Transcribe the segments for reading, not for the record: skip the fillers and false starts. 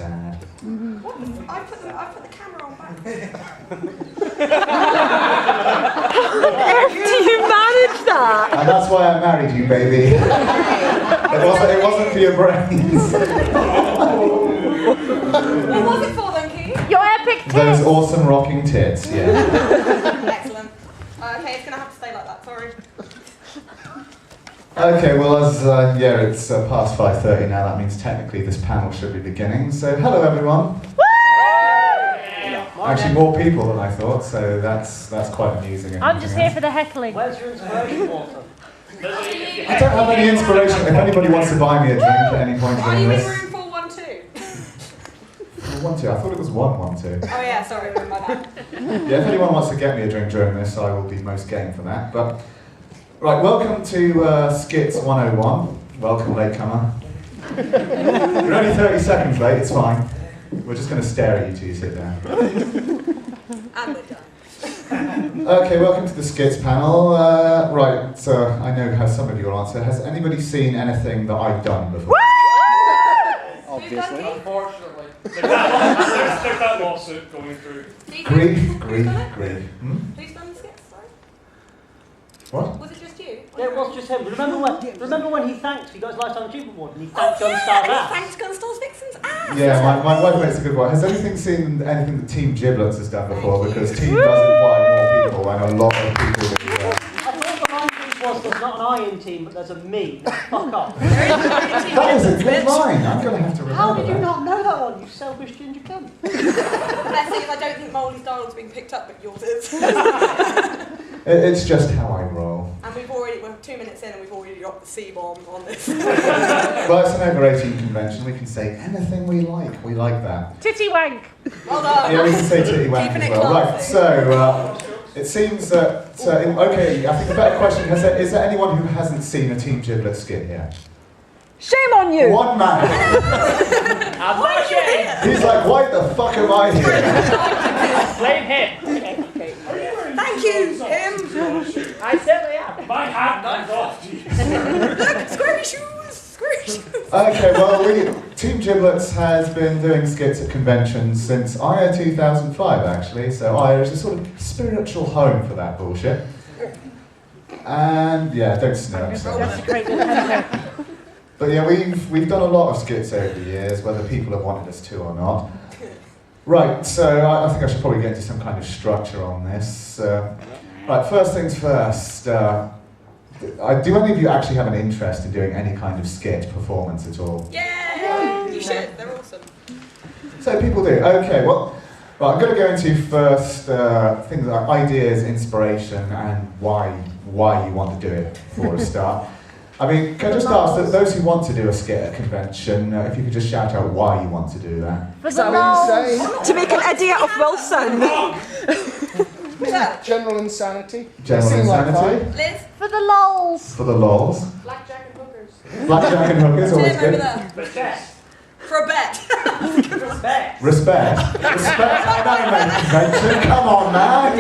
sad. What the I put the camera on back. Do you manage that? And that's why I married you, baby. It wasn't for your brains. What was it for then, Keith? Your epic tits. Those awesome rocking tits, yeah. Excellent. Okay, it's going to have to stay like that, sorry. Okay, well, as it's past 5:30 now, that means technically this panel should be beginning. So, hello everyone. Actually, more people than I thought, so that's quite amusing. I'm just here for the heckling. Where's your inspiration, Walter? I don't have any inspiration. If anybody wants to buy me a drink at any point Are during you in this. room 412? 412. I thought it was 112. Oh yeah, sorry, my bad. Yeah, if anyone wants to get me a drink during this, I will be most game for that. But right, welcome to Skits 101. Welcome, latecomer. You're only 30 seconds late. It's fine. We're just going to stare at you till you sit down. And we're done. Okay, welcome to the Skits panel. Right, so I know how some of you will answer. Has anybody seen anything that I've done before? Obviously. Unfortunately. There's that lawsuit going through. Grief. Who's done the skits, sorry? What? Was it just you? Yeah, it was just him. Remember when he thanked, he got his Lifetime Achievement Award, and he thanked Gunstar's ass? Thanks Gunstar's Vixen's ass! Yeah, my wife makes a good point. Has anything seen anything that Team Giblets has done before? Because Team does imply more people, and a lot of people do. I thought the line was there's not an I in team, but there's a me. Fuck off. That is a good line. I'm going to have to remember How did you that. not know that one, you selfish ginger cunt? That's it, I don't think Molly's dialogue's being picked up, but yours is. It's just how I roll. And we're 2 minutes in and we've already dropped the C-bomb on this. Well, it's an over 18 convention. We can say anything we like. We like that. Titty wank. Well done. Yeah, we can say titty wank Keeping as it well. Right, classy. so it seems that... okay, I think a better question. Is there anyone who hasn't seen a Team Giblets skit yet? Shame on you. One man. Why are you here? He's like, why the fuck am I here? Blame him. Thank you, him. I certainly am. My hat comes off. Look, squirmy shoes. Okay, well, Team Giblets has been doing skits at conventions since Aya 2005, actually. So Aya is a sort of spiritual home for that bullshit. And yeah, don't snurk. So. That's a great little But yeah, we've done a lot of skits over the years, whether people have wanted us to or not. Right, so I think I should probably get into some kind of structure on this. Right, first things first. Do any of you actually have an interest in doing any kind of skit performance at all? Yeah, you should. They're awesome. So people do. Okay, well, I'm going to go into first things like ideas, inspiration, and why you want to do it for a start. I mean, can I just ask that those who want to do a skit at a convention, if you could just shout out why you want to do that? For the lols. To make an idiot of Wilson. Yeah. General insanity. General Seem like insanity? Liz, For the lols. For the lols. blackjack and hookers. Blackjack and hookers, always Tim over good. there. Respect. For a bet. Respect. Respect. Respect at an convention. Come on, man.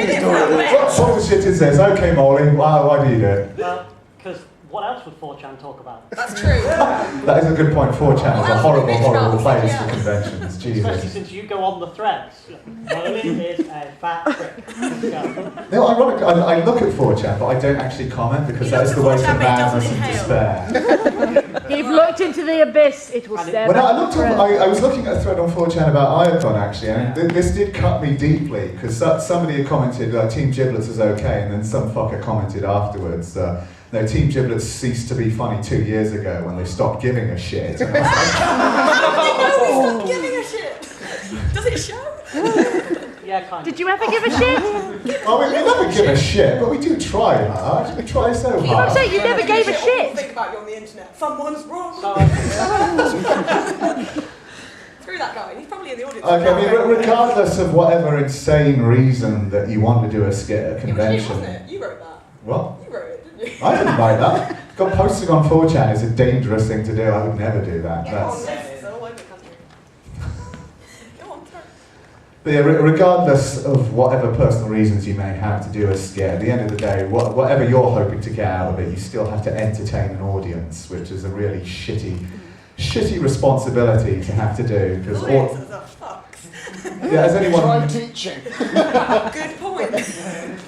What bullshit is this? Okay, Molly, why do you do it? Well, because what else would 4chan talk about? That's true. That is a good point. 4chan is a horrible, horrible place for conventions. Especially Jesus. since you go on the threads. Molly is a fat prick. Let's go. No, ironic. I look at 4chan, but I don't actually comment because You that is look the at way to 4chan, but it madness doesn't and inhale. despair. You've looked into the abyss, it will stare Well, no, back I looked. forever. I was looking at a thread on 4chan about Ayacon actually, and this did cut me deeply because somebody had commented Team Giblets is okay, and then some fucker commented afterwards. No, Team Giblets ceased to be funny 2 years ago when they stopped giving a shit. And I was like, How do you know we stopped giving a shit? Does it show? Yeah, kind of. Did you ever give a shit? well, we never give a shit, but we do try hard. We try so I'm hard. saying you never gave a All shit. think about you on the internet. Someone's wrong. So, Screw that guy. He's probably in the audience. Okay, I mean, regardless of whatever insane reason that you want to do a skit at a It was you, convention. wasn't it? You wrote that. What? You wrote it, didn't you? I didn't write that. God, posting on 4chan is a dangerous thing to do. I would never do that. Get on That's, lists all over the country. Go on, through. but yeah, regardless of whatever personal reasons you may have to do a skit, at the end of the day, whatever you're hoping to get out of it, you still have to entertain an audience, which is a really shitty shitty responsibility to have to do because Audiences are fucked. yeah, has anyone? Try teaching. Good point.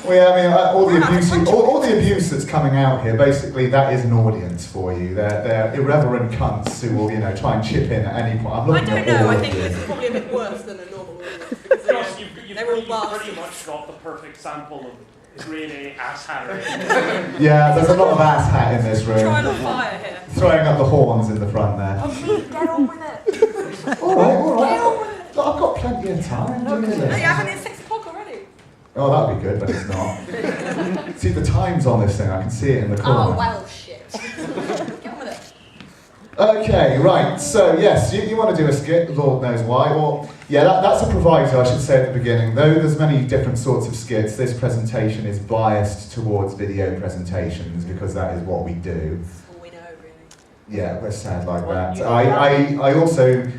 Well, yeah, I mean, all the abuse that's coming out here, basically, that is an audience for you. They're irreverent cunts who will, try and chip in at any point. I'm I looking don't at know, all I of think you. this is probably a bit worse than a normal audience. Because You've they're all pretty bastards. much got the perfect sample of grade A ass Harry. Yeah, there's a lot of ass hat in this room. Trying to fire here. Throwing up the horns in the front there. Get on with it. All right. Get on with it. Look, I've got plenty of time. No, you haven't, it's 6 o'clock already. Oh, that'd be good, but it's not. See, the time's on this thing. I can see it in the corner. Oh, well, shit. Get on with it. Okay, right. So, yes, you want to do a skit, Lord knows why. Or, yeah, that's a proviso, I should say at the beginning. Though there's many different sorts of skits, this presentation is biased towards video presentations because that is what we do. All we know, really. Yeah, we're sad like Well, that. you- I also...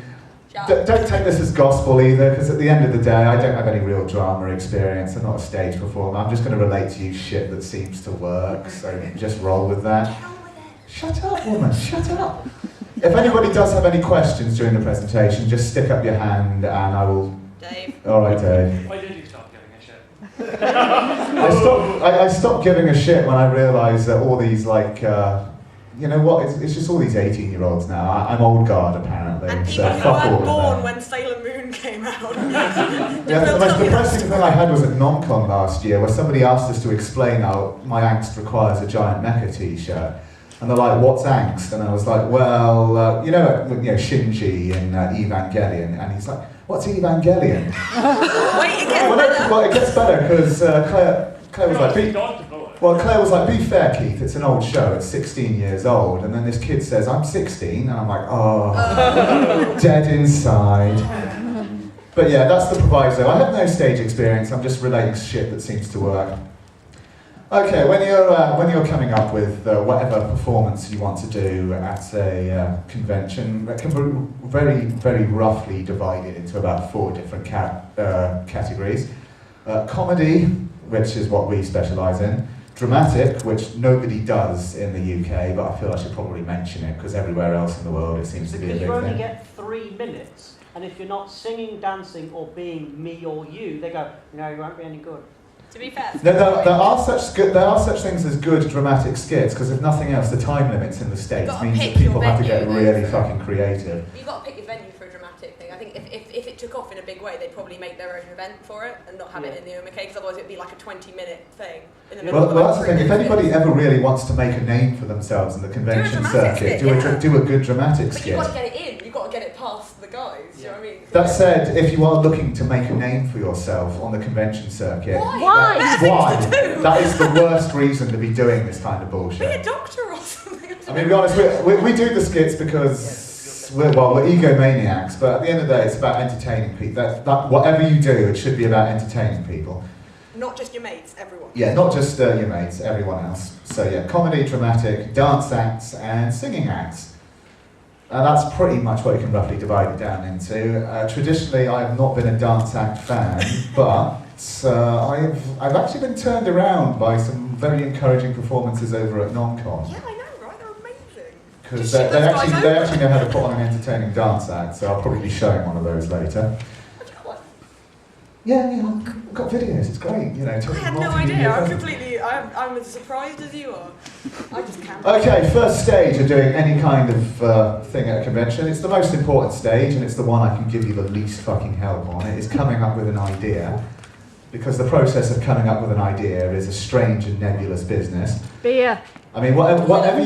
Don't take this as gospel either, because at the end of the day, I don't have any real drama experience. I'm not a stage performer. I'm just going to relate to you shit that seems to work, so just roll with that. Get on with it. Shut up, woman, shut up. If anybody does have any questions during the presentation, just stick up your hand and I will... Dave. All right, Dave. Why did you stop giving a shit? I stopped giving a shit when I realised that all these, you know what, it's just all these 18-year-olds now. I'm old guard, apparently, And so people who fuck all weren't of born them. when Sailor Moon came out. Yeah, the most depressing thing I had was at NomCon last year, where somebody asked us to explain how my angst requires a giant mecha t-shirt. And they're like, what's angst? And I was like, well, you know Shinji in Evangelion. And he's like, what's Evangelion? Wait, it gets better. Well, it gets better, because Claire was like, Claire was like, be fair, Keith, it's an old show, it's 16 years old. And then this kid says, I'm 16. And I'm like, oh, dead inside. But yeah, that's the proviso. I have no stage experience, I'm just relating shit that seems to work. Okay, when you're coming up with whatever performance you want to do at a convention, that can be very, very roughly divided into about 4 different categories. Comedy, which is what we specialise in. Dramatic, which nobody does in the UK, but I feel I should probably mention it because everywhere else in the world it seems to be a Because big you only thing. get 3 minutes, and if you're not singing, dancing, or being me or you, they go, no, you won't be any good. To be fair. There are such things as good dramatic skits, because if nothing else, the time limits in the States Gotta means pick that people your have to get venue. really fucking creative. You've got to pick your venue for a dramatic thing. I think if it took off in a big way, they'd probably make their own event for it and not have it in the OMK, because otherwise it'd be like a 20-minute thing in the middle Well, of that's the thing. If 3 minutes. anybody ever really wants to make a name for themselves in the convention dramatic circuit, skit, do a good dramatic But you've got to skit. get it in. You've got to get it past the guys. Do you know what I mean? That said, if you are looking to make a name for yourself on the convention circuit, Why? why? That is the worst reason to be doing this kind of Be a bullshit. doctor or something. I mean, to be honest, we do the skits because we're egomaniacs, but at the end of the day, it's about entertaining people. That whatever you do, it should be about entertaining people. Not just your mates, everyone. Yeah, not just your mates, everyone else. So yeah, comedy, dramatic, dance acts, and singing acts. That's pretty much what you can roughly divide it down into. Traditionally, I've not been a dance act fan, but I've actually been turned around by some very encouraging performances over at NomCon. Yeah, I know, right? They're amazing. Because Just they shit those guys actually know over. how to put on an entertaining dance act, so I'll probably be showing one of those later. Yeah, I've got videos, it's great, I had no idea. I'm as surprised as you are. I just can't. Okay, first stage of doing any kind of thing at a convention. It's the most important stage, and it's the one I can give you the least fucking help on. It is coming up with an idea, because the process of coming up with an idea is a strange and nebulous business. Beer. I mean, whatever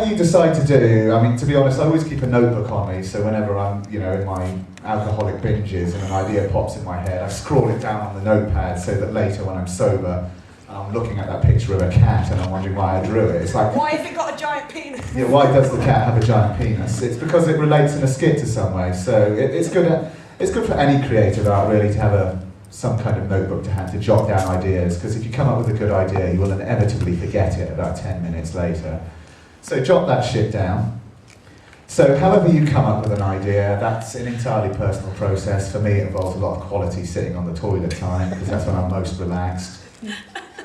you decide to do, I mean, to be honest, I always keep a notebook on me, so whenever I'm, in my alcoholic binges and an idea pops in my head, I scroll it down on the notepad so that later when I'm sober, I'm looking at that picture of a cat and I'm wondering why I drew it. It's like, Why has it got a giant penis? yeah, why does the cat have a giant penis? It's because it relates in a skit to some way, so it's good for any creative art, really, to have some kind of notebook to hand to jot down ideas, because if you come up with a good idea, you will inevitably forget it about 10 minutes later. So jot that shit down. So however you come up with an idea, that's an entirely personal process. For me, it involves a lot of quality sitting on the toilet time, because that's when I'm most relaxed.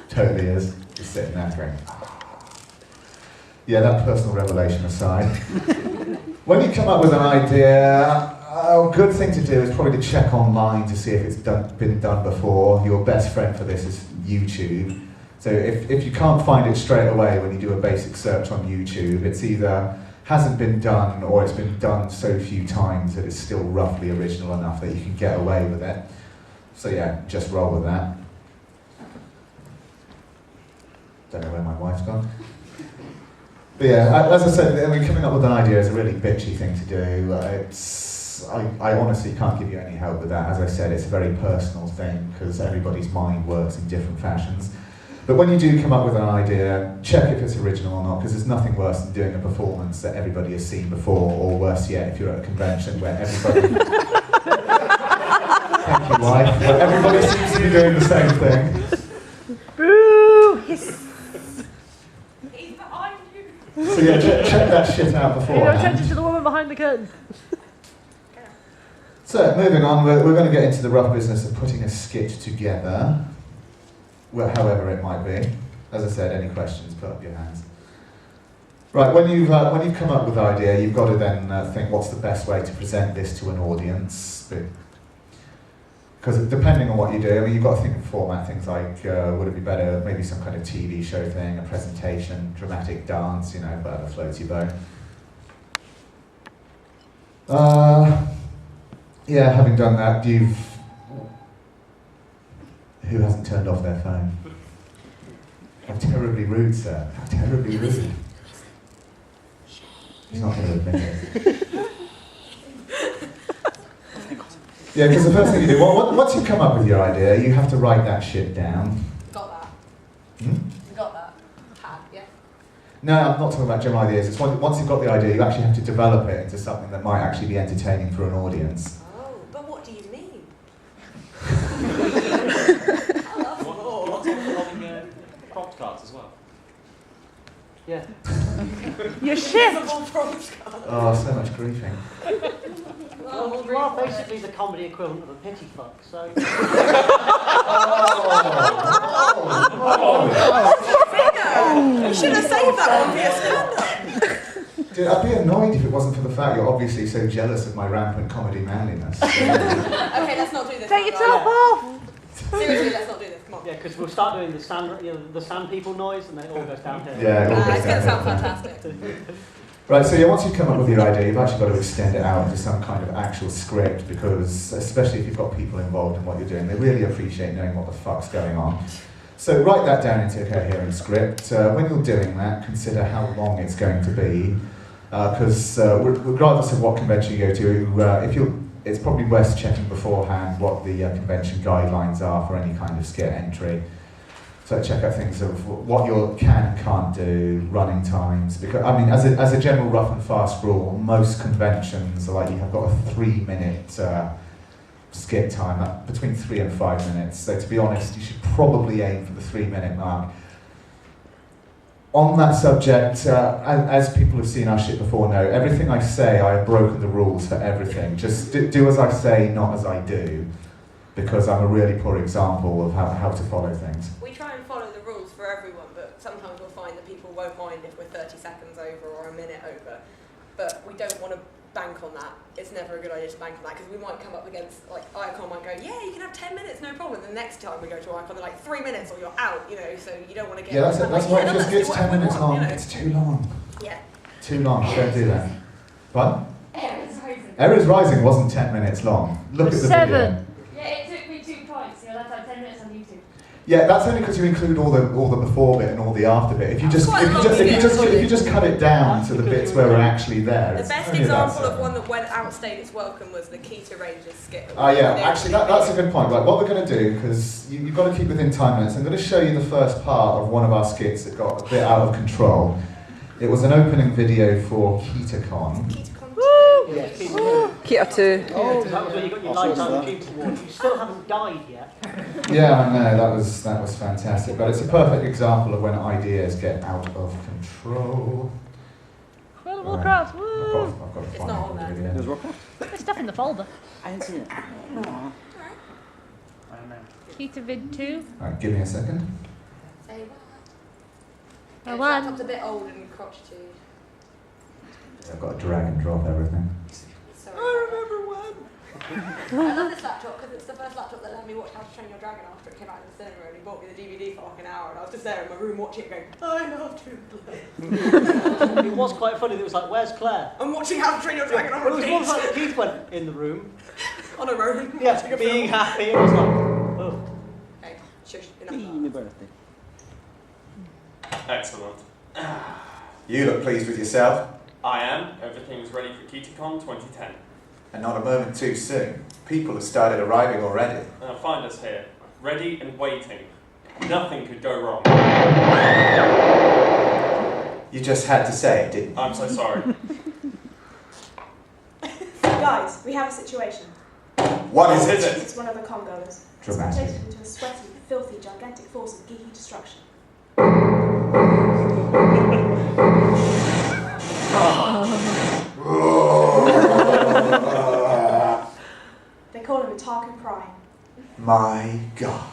Totally is. Just sitting there going, yeah, that personal revelation aside. When you come up with an idea, a good thing to do is probably to check online to see if it's been done before. Your best friend for this is YouTube. So if you can't find it straight away when you do a basic search on YouTube, it's either hasn't been done or it's been done so few times that it's still roughly original enough that you can get away with it. So yeah, just roll with that. Don't know where my wife's gone. But yeah, as I said, I mean, coming up with an idea is a really bitchy thing to do. I honestly can't give you any help with that. As I said, it's a very personal thing because everybody's mind works in different fashions. But when you do come up with an idea, check if it's original or not, because there's nothing worse than doing a performance that everybody has seen before, or worse yet, if you're at a convention where everybody... Thank you, wife. Where everybody seems to be doing the same thing. Boo! Hiss. He's behind you. So yeah, check that shit out Pay no beforehand. attention to the woman behind the curtain. So, moving on, we're going to get into the rough business of putting a skit together. Well, however it might be. As I said, any questions, put up your hands. Right, when you've come up with an idea, you've got to then think what's the best way to present this to an audience. Because depending on what you do, I mean, you've got to think of format, things like, would it be better, maybe some kind of TV show thing, a presentation, dramatic dance, you know, whatever floats your boat. Yeah, having done that, who hasn't turned off their phone? How terribly rude, sir. How terribly rude. He's not going to admit it. Yeah, because the first thing you do, once you come up with your idea, you have to write that shit down. Got that. Hmm? You got that. Had, yeah. No, I'm not talking about general ideas. It's once you've got the idea, you actually have to develop it into something that might actually be entertaining for an audience. Oh, but what do you mean? Lots of prompt cards as well. Yeah. Your shit! Oh, so much griefing. Well, you are basically the comedy equivalent of a pity fuck, so... You should have saved that one for your stand-up. Dude, I'd be annoyed if it wasn't for the fact you're obviously so jealous of my rampant comedy manliness. Okay, let's not do this. Take your now, top off! Seriously, let's not do this. Come on. Yeah, because we'll start doing the sand people noise and then it all goes downhill. Yeah, it all goes It's going to down. sound fantastic. Right, so yeah, once you've come up with your idea, you've actually got to extend it out into some kind of actual script because, especially if you've got people involved in what you're doing, they really appreciate knowing what the fuck's going on. So write that down into a coherent script. When you're doing that, consider how long it's going to be, because regardless of what convention you go to, it's probably worth checking beforehand what the convention guidelines are for any kind of skit entry. So check out things of what you can and can't do, running times. Because I mean, as a general rough and fast rule, most conventions are like you have got a 3-minute skit time, between 3 and 5 minutes. So to be honest, you should probably aim for the 3-minute mark. On that subject, as people have seen our shit before know, everything I say, I have broken the rules for everything. Just do as I say, not as I do, because I'm a really poor example of how to follow things. We try and follow the rules for everyone, but sometimes we'll find that people won't mind if we're 30 seconds over or a minute over. But we don't want to bank on that. It's never a good idea to bank on that because we might come up against, like, Ayacon might go, yeah, you can have 10 minutes, no problem. And the next time we go to Ayacon, they're like, 3 minutes or you're out, you know, so you don't want to get... Yeah, that's it. That's why it just gets 10 minutes long. You know? It's too long. Yeah. Too long. Don't do that. What? Errors Rising. Errors Rising wasn't 10 minutes long. Look at the 7. video. Yeah, it took me 2 points. You'll have to have 10 minutes on YouTube. Yeah, that's only because you include all the before bit and all the after bit. If you just cut it down to the bits where we're actually there. The it's best only example about of 7. one that went outstayed its welcome was the Keto Rangers skit. Oh yeah, actually that's a good point. Right, what we're going to do, because you've got to keep within time limits, I'm going to show you the first part of one of our skits that got a bit out of control. It was an opening video for KetoCon. Yes. Keto 2. Oh, that was when you got your Lifetime Achievement Award. You still haven't died yet. Yeah, I know, that was fantastic, but it's a perfect example of when ideas get out of control. Incredible crowds, I've woo! got to It's find not the on there. video. There's stuff in the folder. I didn't see it. I don't know. Keto vid 2. Alright, give me a second. Say what? Oh, Yeah, one. laptop's a bit old and crotchety. I've got to drag and drop everything. Sorry. I remember one. I love this laptop because it's the first laptop that let me watch How to Train Your Dragon after it came out in the cinema, and he bought me the DVD for like an hour, and I was just there in my room watching it going, I love to play. It was quite funny. It was like, where's Claire? I'm watching How to Train Your Dragon on It was repeat. one like Keith went in the room. On her own. Yeah, watching a being film. happy. It was like, oh. Okay, shush, enough Be of my that. birthday. Excellent. You look pleased with yourself, I am. Everything's ready for KeyTCon 2010. and not a moment too soon. People have started arriving already. Now find us here, ready and waiting. Nothing could go wrong. You just had to say it, didn't you? I'm so sorry. Guys, we have a situation. What is What is it? it? It's one of the Congos. It's Dramatic. mutated into a sweaty, filthy, gigantic force of geeky destruction. They call him a Tarkin Prime. My God.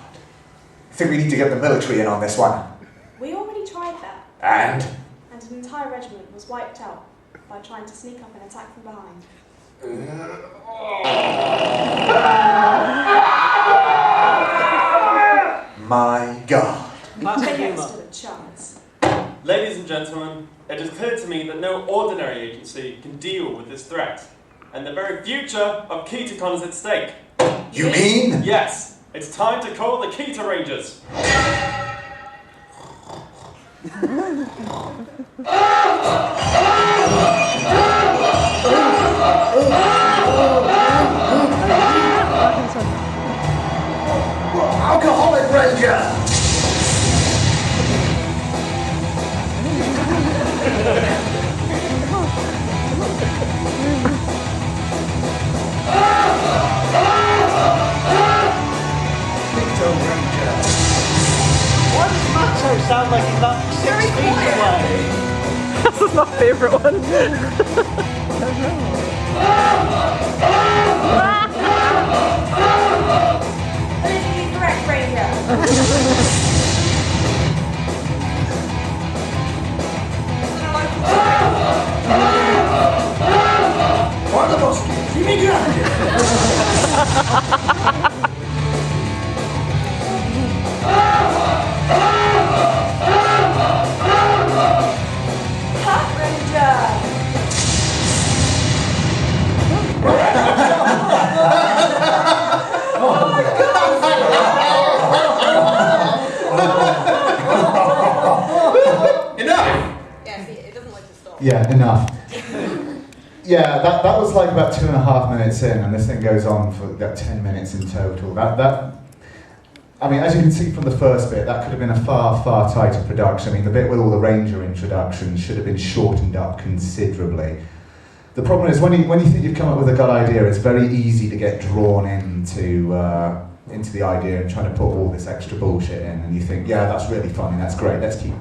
I think we need to get the military in on this one. We already tried that, And? and an entire regiment was wiped out by trying to sneak up and attack from behind. My God. Classic They never humour. stood a chance. Ladies and gentlemen, it is clear to me that no ordinary agency can deal with this threat. And the very future of KeyTCon is at stake. You mean? Yes, it's time to call the Keita Rangers. Alcoholic Ranger! Victor Ranger! Why does Matto sound like he's about 6 feet away? This is my favourite one. Politically correct, Ranger. Hot Ranger. Enough! Yeah, see, it doesn't like to stop. Yeah, enough. Yeah, that was like about 2.5 minutes in, and this thing goes on for about 10 minutes in total. I mean, as you can see from the first bit, that could have been a far, far tighter production. I mean, the bit with all the Ranger introductions should have been shortened up considerably. The problem is when you think you've come up with a good idea, it's very easy to get drawn into the idea and trying to put all this extra bullshit in, and you think, yeah, that's really funny, that's great, let's keep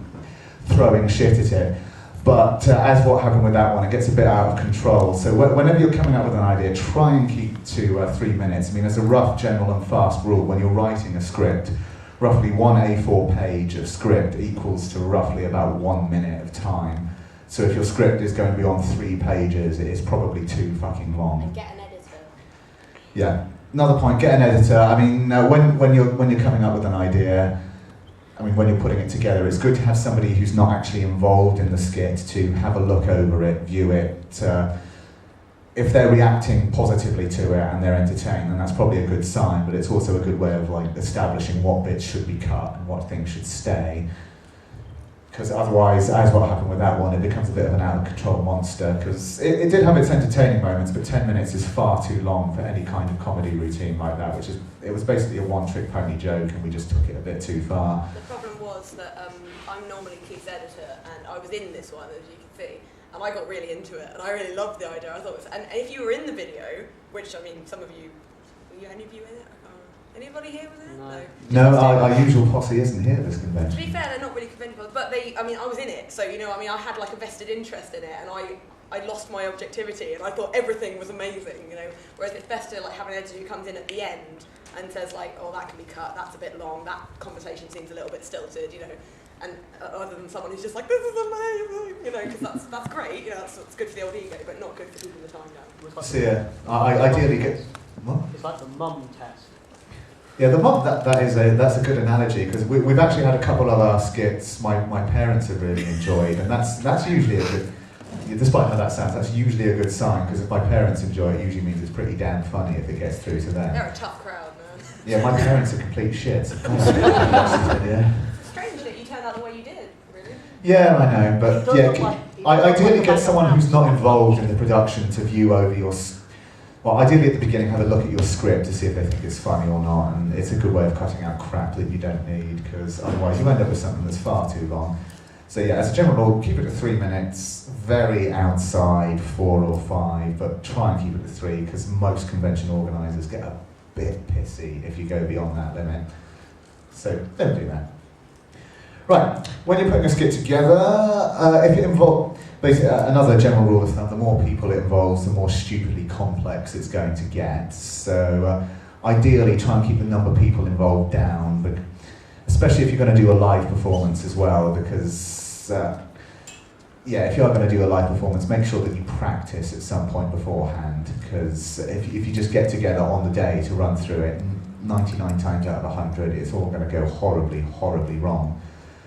throwing shit at it. But as what happened with that one, it gets a bit out of control. So whenever you're coming up with an idea, try and keep to 3 minutes. I mean, as a rough, general and fast rule, when you're writing a script, roughly one A4 page of script equals to roughly about 1 minute of time. So if your script is going to be on 3 pages, it is probably too fucking long. And get an editor. Yeah. Another point, get an editor. I mean, when you're coming up with an idea, I mean, when you're putting it together, it's good to have somebody who's not actually involved in the skit to have a look over it, view it. If they're reacting positively to it and they're entertained, then that's probably a good sign, but it's also a good way of like establishing what bits should be cut and what things should stay. Because otherwise, as what happened with that one, it becomes a bit of an out-of-control monster, because it did have its entertaining moments, but 10 minutes is far too long for any kind of comedy routine like that, it was basically a one-trick pony joke, and we just took it a bit too far. The problem was that I'm normally Keith's editor, and I was in this one, as you can see, and I got really into it, and I really loved the idea. I thought it was, and if you were in the video, which, I mean, some of you, were you any of you in it? Anybody here was in it? No, our usual posse isn't here at this To convention. be fair, they're not really conventional, but I was in it, so, I had like a vested interest in it, and I lost my objectivity, and I thought everything was amazing, whereas it's best to like have an editor who comes in at the end and says like, oh, that can be cut, that's a bit long, that conversation seems a little bit stilted, and other than someone who's just like, this is amazing, you know, because that's great, you know, that's good for the old ego, but not good for keeping the time down. So yeah, I ideally get. What? It's like the mum test. Yeah, the mum. That's a good analogy because we've actually had a couple of our skits my parents have really enjoyed, and that's usually a good. Despite how that sounds, that's usually a good sign because if my parents enjoy it, it usually means it's pretty damn funny if it gets through to them. They're a tough crowd, man. Yeah, my parents are complete shits. Yeah. Strange that you turned out the way you did, really. Yeah, I know, but It does yeah, look like- I ideally get someone who's not involved in the production to view over your. Well, ideally at the beginning, have a look at your script to see if they think it's funny or not, and it's a good way of cutting out crap that you don't need because otherwise you end up with something that's far too long. So yeah, as a general rule, keep it to 3 minutes. Very outside 4 or 5, but try and keep it to 3 because most convention organisers get a bit pissy if you go beyond that limit. So don't do that. Right, when you're putting a skit together, if it involves, basically another general rule of thumb, the more people it involves, the more stupidly complex it's going to get. So ideally try and keep the number of people involved down, but especially if you're going to do a live performance as well, because yeah, if you are going to do a live performance, make sure that you practice at some point beforehand, because if you just get together on the day to run through it, 99 times out of 100, it's all going to go horribly, horribly wrong.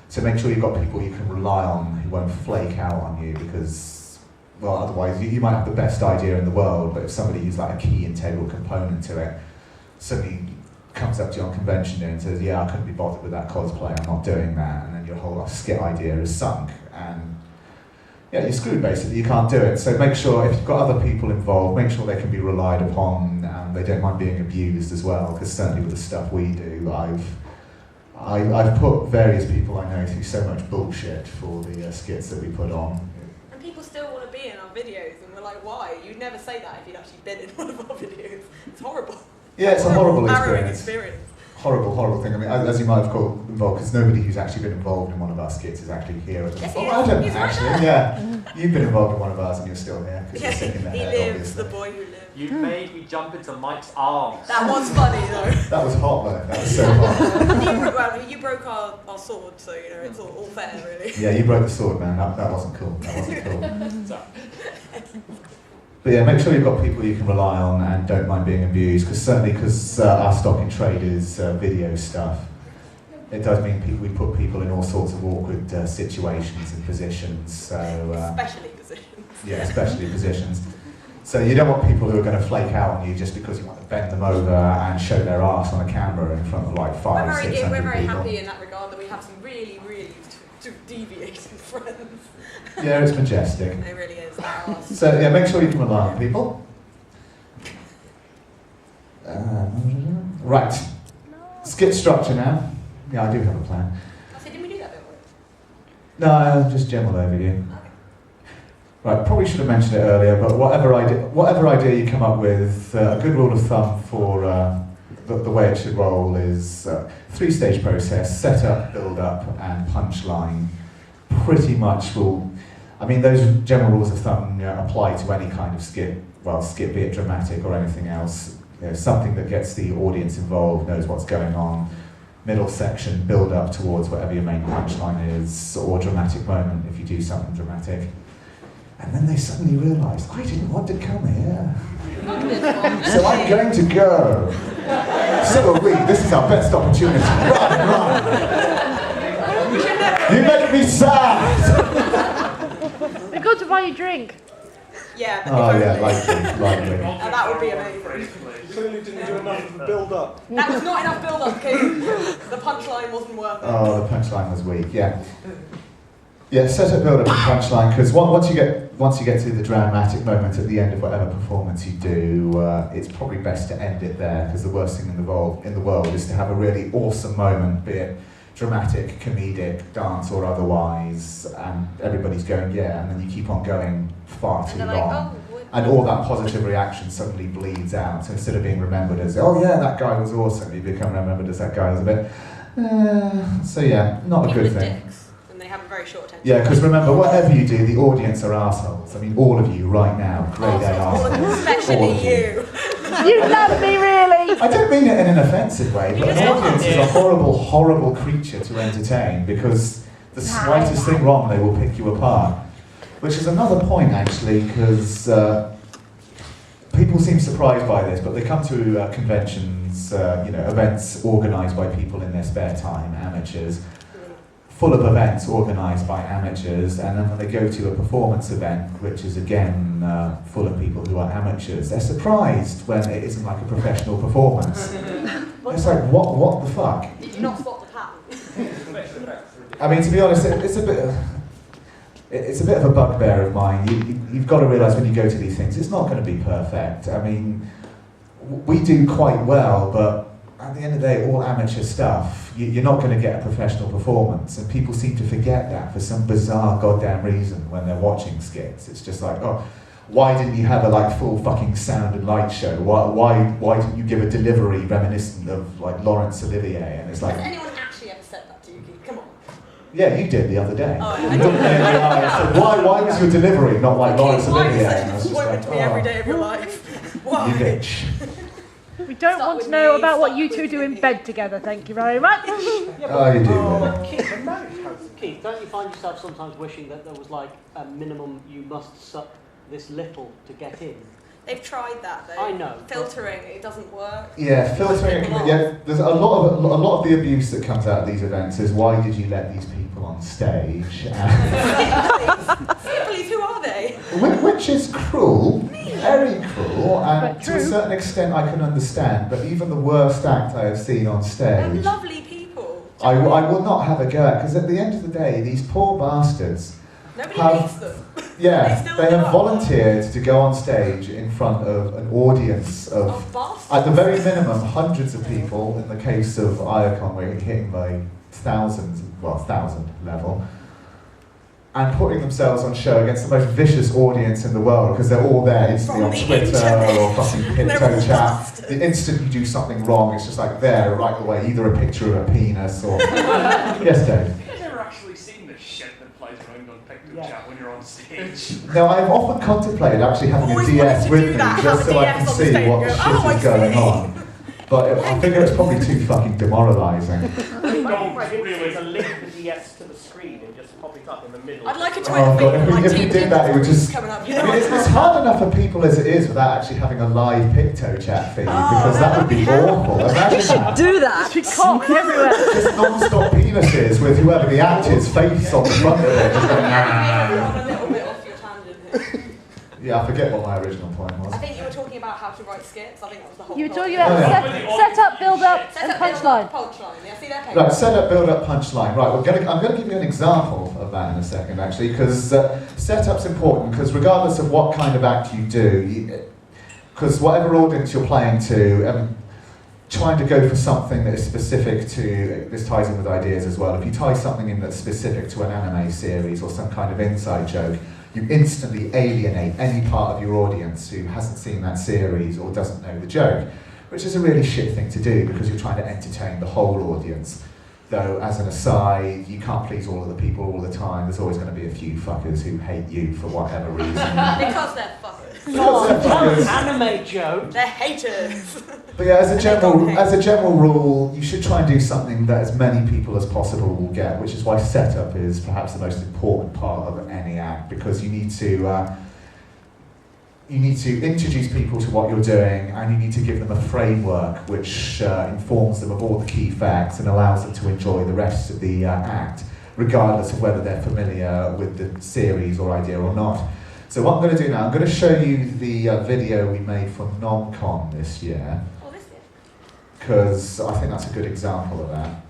So make sure you've got people you can rely on who won't flake out on you because, well, otherwise you might have the best idea in the world, but if somebody who's like a key integral component to it suddenly comes up to you on convention day and says, yeah, I couldn't be bothered with that cosplay, I'm not doing that, and then your whole skit idea is sunk, and yeah, you're screwed basically, you can't do it. So make sure if you've got other people involved, make sure they can be relied upon and they don't mind being abused as well, because certainly with the stuff we do, I've put various people I know through so much bullshit for the skits that we put on. And people still want to be in our videos, and we're like, why? You'd never say that if you'd actually been in one of our videos. It's horrible. Yeah, it's a horrible harrowing experience. Horrible, horrible thing. I mean, as you might have called involved, because nobody who's actually been involved in one of our skits is actually here. Yes, oh, I don't he's actually. right there. Yeah, you've been involved in one of ours and you're still here because Yeah, you're sitting in the he head, lives, obviously. the boy who lived. You made me jump into Mike's arms. That was funny though. That was hot though. That was so hot. You broke our sword, so you know it's all fair, really. Yeah, you broke the sword, man. That wasn't cool. That wasn't cool. But yeah, make sure you've got people you can rely on and don't mind being abused, because certainly because our stock in trade is video stuff, it does mean we put people in all sorts of awkward situations and positions. So especially positions. Yeah, especially positions. So you don't want people who are going to flake out on you just because you want to bend them over and show their arse on a camera in front of like 500, 600 We're very people. happy in that regard that we have some really, really deviated friends. Yeah, it's majestic. It really is. That arse. So yeah, make sure you can rely on people. Right, skit structure now. Yeah, I do have a plan. I said, didn't we do that bit? No, just general overview. Right, probably should have mentioned it earlier, but whatever idea you come up with, a good rule of thumb for the way it should roll is 3-stage process: setup, build up, and punchline. Pretty much will. I mean, those general rules of thumb apply to any kind of skit. Well, skit, be it dramatic or anything else. Something that gets the audience involved, knows what's going on. Middle section, build up towards whatever your main punchline is, or dramatic moment if you do something dramatic. And then they suddenly realise, I didn't want to come here, so I'm going to go. So are we. This is our best opportunity. Run, run. You make me sad. They're going to buy you a drink. Yeah. Oh yeah, likely. And that would be amazing. Clearly didn't do enough of the build-up. That was not enough build-up, because the punchline wasn't worth it. Oh, the punchline was weak. Yeah. Yeah, setup, build up, and punchline. Because once you get to the dramatic moment at the end of whatever performance you do, it's probably best to end it there. Because the worst thing in the world is to have a really awesome moment, be it dramatic, comedic, dance, or otherwise, and everybody's going yeah, and then you keep on going far too long. Like, And all that positive reaction suddenly bleeds out. So instead of being remembered as, oh yeah, that guy was awesome, you become remembered as that guy was a bit, so yeah, not a good thing. Dicks, and they have a very short attention. Yeah, because remember, whatever you do, the audience are assholes. I mean, all of you right now, grade A assholes. Especially All of you. You love me, really. I don't mean it in an offensive way, but an audience is a horrible, horrible creature to entertain because the slightest thing wrong, they will pick you apart. Which is another point, actually, because people seem surprised by this, but they come to conventions, events organised by people in their spare time, amateurs, full of events organised by amateurs, and then when they go to a performance event, which is again full of people who are amateurs, they're surprised when it isn't like a professional performance. It's like, what the fuck? Did you not spot the pattern? I mean, to be honest, it's a bit of a bugbear of mine. You've got to realise when you go to these things, it's not going to be perfect. I mean, we do quite well, but at the end of the day, all amateur stuff, you're not going to get a professional performance, and people seem to forget that for some bizarre goddamn reason when they're watching skits. It's just like, oh, why didn't you have a full fucking sound and light show? Why didn't you give a delivery reminiscent of Laurence Olivier? And it's like, has anyone actually ever said that to you, Keith? Come on. yeah, you did the other day. Oh, You looked me in the eye and said, why was your delivery not like Laurence Why Olivier? is such And I a was just disappointment to me like, every oh, day of your life? Why? you bitch. We don't Start want with to know me, about what start you with two do me. in bed together, thank you very much. Oh, you do. But Keith, don't you find yourself sometimes wishing that there was like a minimum you must suck this little to get in? They've tried that though. I know. Filtering, it doesn't work. Yeah, filtering. Yeah, there's a lot of the abuse that comes out of these events is, why did you let these people on stage? Please, who are they? Which is cruel, very cruel, and But to a true. certain extent I can understand. But even the worst act I have seen on They're stage, lovely people. I will not have a go at, because at the end of the day, these poor bastards. Nobody Have- hates them. Yeah, They still they do have it. volunteered to go on stage in front of an audience of, Oh, bastards. at the very minimum, hundreds of people. In the case of Ayacon, we're hitting the thousand level, and putting themselves on show against the most vicious audience in the world, because they're all there instantly From on the Twitter internet. or fucking They're Pinto all chat. bastards. The instant you do something wrong, it's just like there, right away, either a picture of a penis or... Yes, Dave? I've never actually seen the shit that flies around on Picture Yeah. Chat when you're on stage. Now, I've often contemplated actually having a Always DS wanted to with do me, that, just have so a I DS can on the see stage what and the go, shit "Oh, I is going see." on. But I figure it's probably too fucking demoralising. Really. To link the DS to the screen and just pop it up in the middle. I'd like a Oh, Twitter God, feed if with we- like if we Team did that, it would Giblets just- coming up. You I know mean, what it's hard enough for people as it is without actually having a live Picto chat feed, because that would be awful. Imagine that. do that. We cock everywhere. Just non-stop penises with whoever the actor's face on the front of it. Just going, Everyone a little bit off your tangent here. yeah, I forget what my original point was. I think you were talking about how to write skits. I think that was the whole You were point. talking about Oh, yeah. set up, build up, Set and up, build punchline. up, punchline. Yeah, see their page. Right, set up, build up, punchline. Right, I'm going to give you an example of that in a second, actually, because setup's important, because regardless of what kind of act you do, because whatever audience you're playing to, trying to go for something that is specific to, this ties in with ideas as well, if you tie something in that's specific to an anime series or some kind of inside joke, you instantly alienate any part of your audience who hasn't seen that series or doesn't know the joke, which is a really shit thing to do because you're trying to entertain the whole audience. Though, as an aside, you can't please all of the people all the time. There's always going to be a few fuckers who hate you for whatever reason. Because they're fuckers. Go on, tell an Fuckers. anime joke. They're haters. But yeah, And they don't hate. as a general rule, you should try and do something that as many people as possible will get, which is why setup is perhaps the most important part of any act, because you need to introduce people to what you're doing, and you need to give them a framework which informs them of all the key facts and allows them to enjoy the rest of the act, regardless of whether they're familiar with the series or idea or not. So what I'm going to do now, I'm going to show you the video we made for NomCon this year, Oh, this year. because I think that's a good example of that.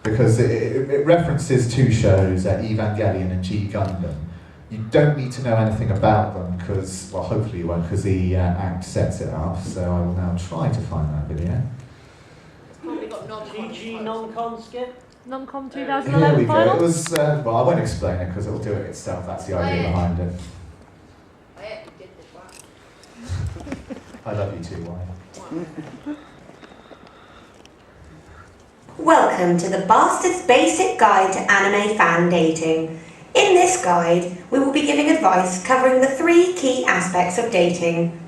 Because it references two shows, Evangelion and G Gundam. You don't need to know anything about them, because, well, hopefully you won't, because the act sets it up. So I will now try to find that video. Probably got non-con. GG non-con skit. Non-com Here we 2011 go. final. It was, well, I won't explain it because it will do it itself. That's the idea behind it. I actually did this one. I love you too, Why? Welcome to the Bastard's Basic Guide to Anime Fan Dating. In this guide, we will be giving advice covering the 3 key aspects of dating: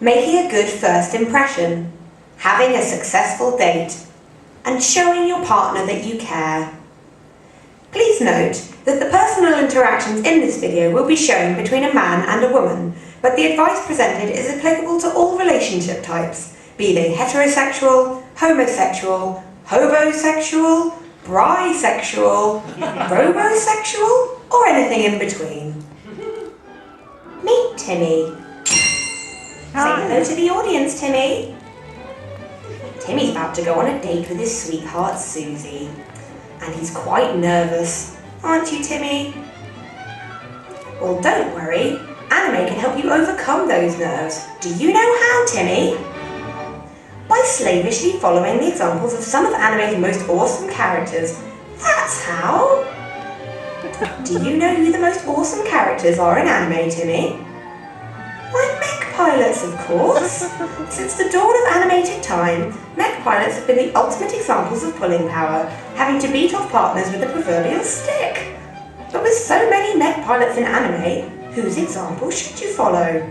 making a good first impression, having a successful date, and showing your partner that you care. Please note that the personal interactions in this video will be shown between a man and a woman, but the advice presented is applicable to all relationship types, be they heterosexual, homosexual, hobosexual, brisexual, robosexual, or anything in between. Meet Timmy. Say hello to the audience, Timmy. Timmy's about to go on a date with his sweetheart, Susie. And he's quite nervous. Aren't you, Timmy? Well, don't worry. Anime can help you overcome those nerves. Do you know how, Timmy? By slavishly following the examples of some of anime's most awesome characters. That's how! Do you know who the most awesome characters are in anime, Timmy? Why, mech pilots, of course! Since the dawn of animated time, mech pilots have been the ultimate examples of pulling power, having to beat off partners with the proverbial stick. But with so many mech pilots in anime, whose example should you follow?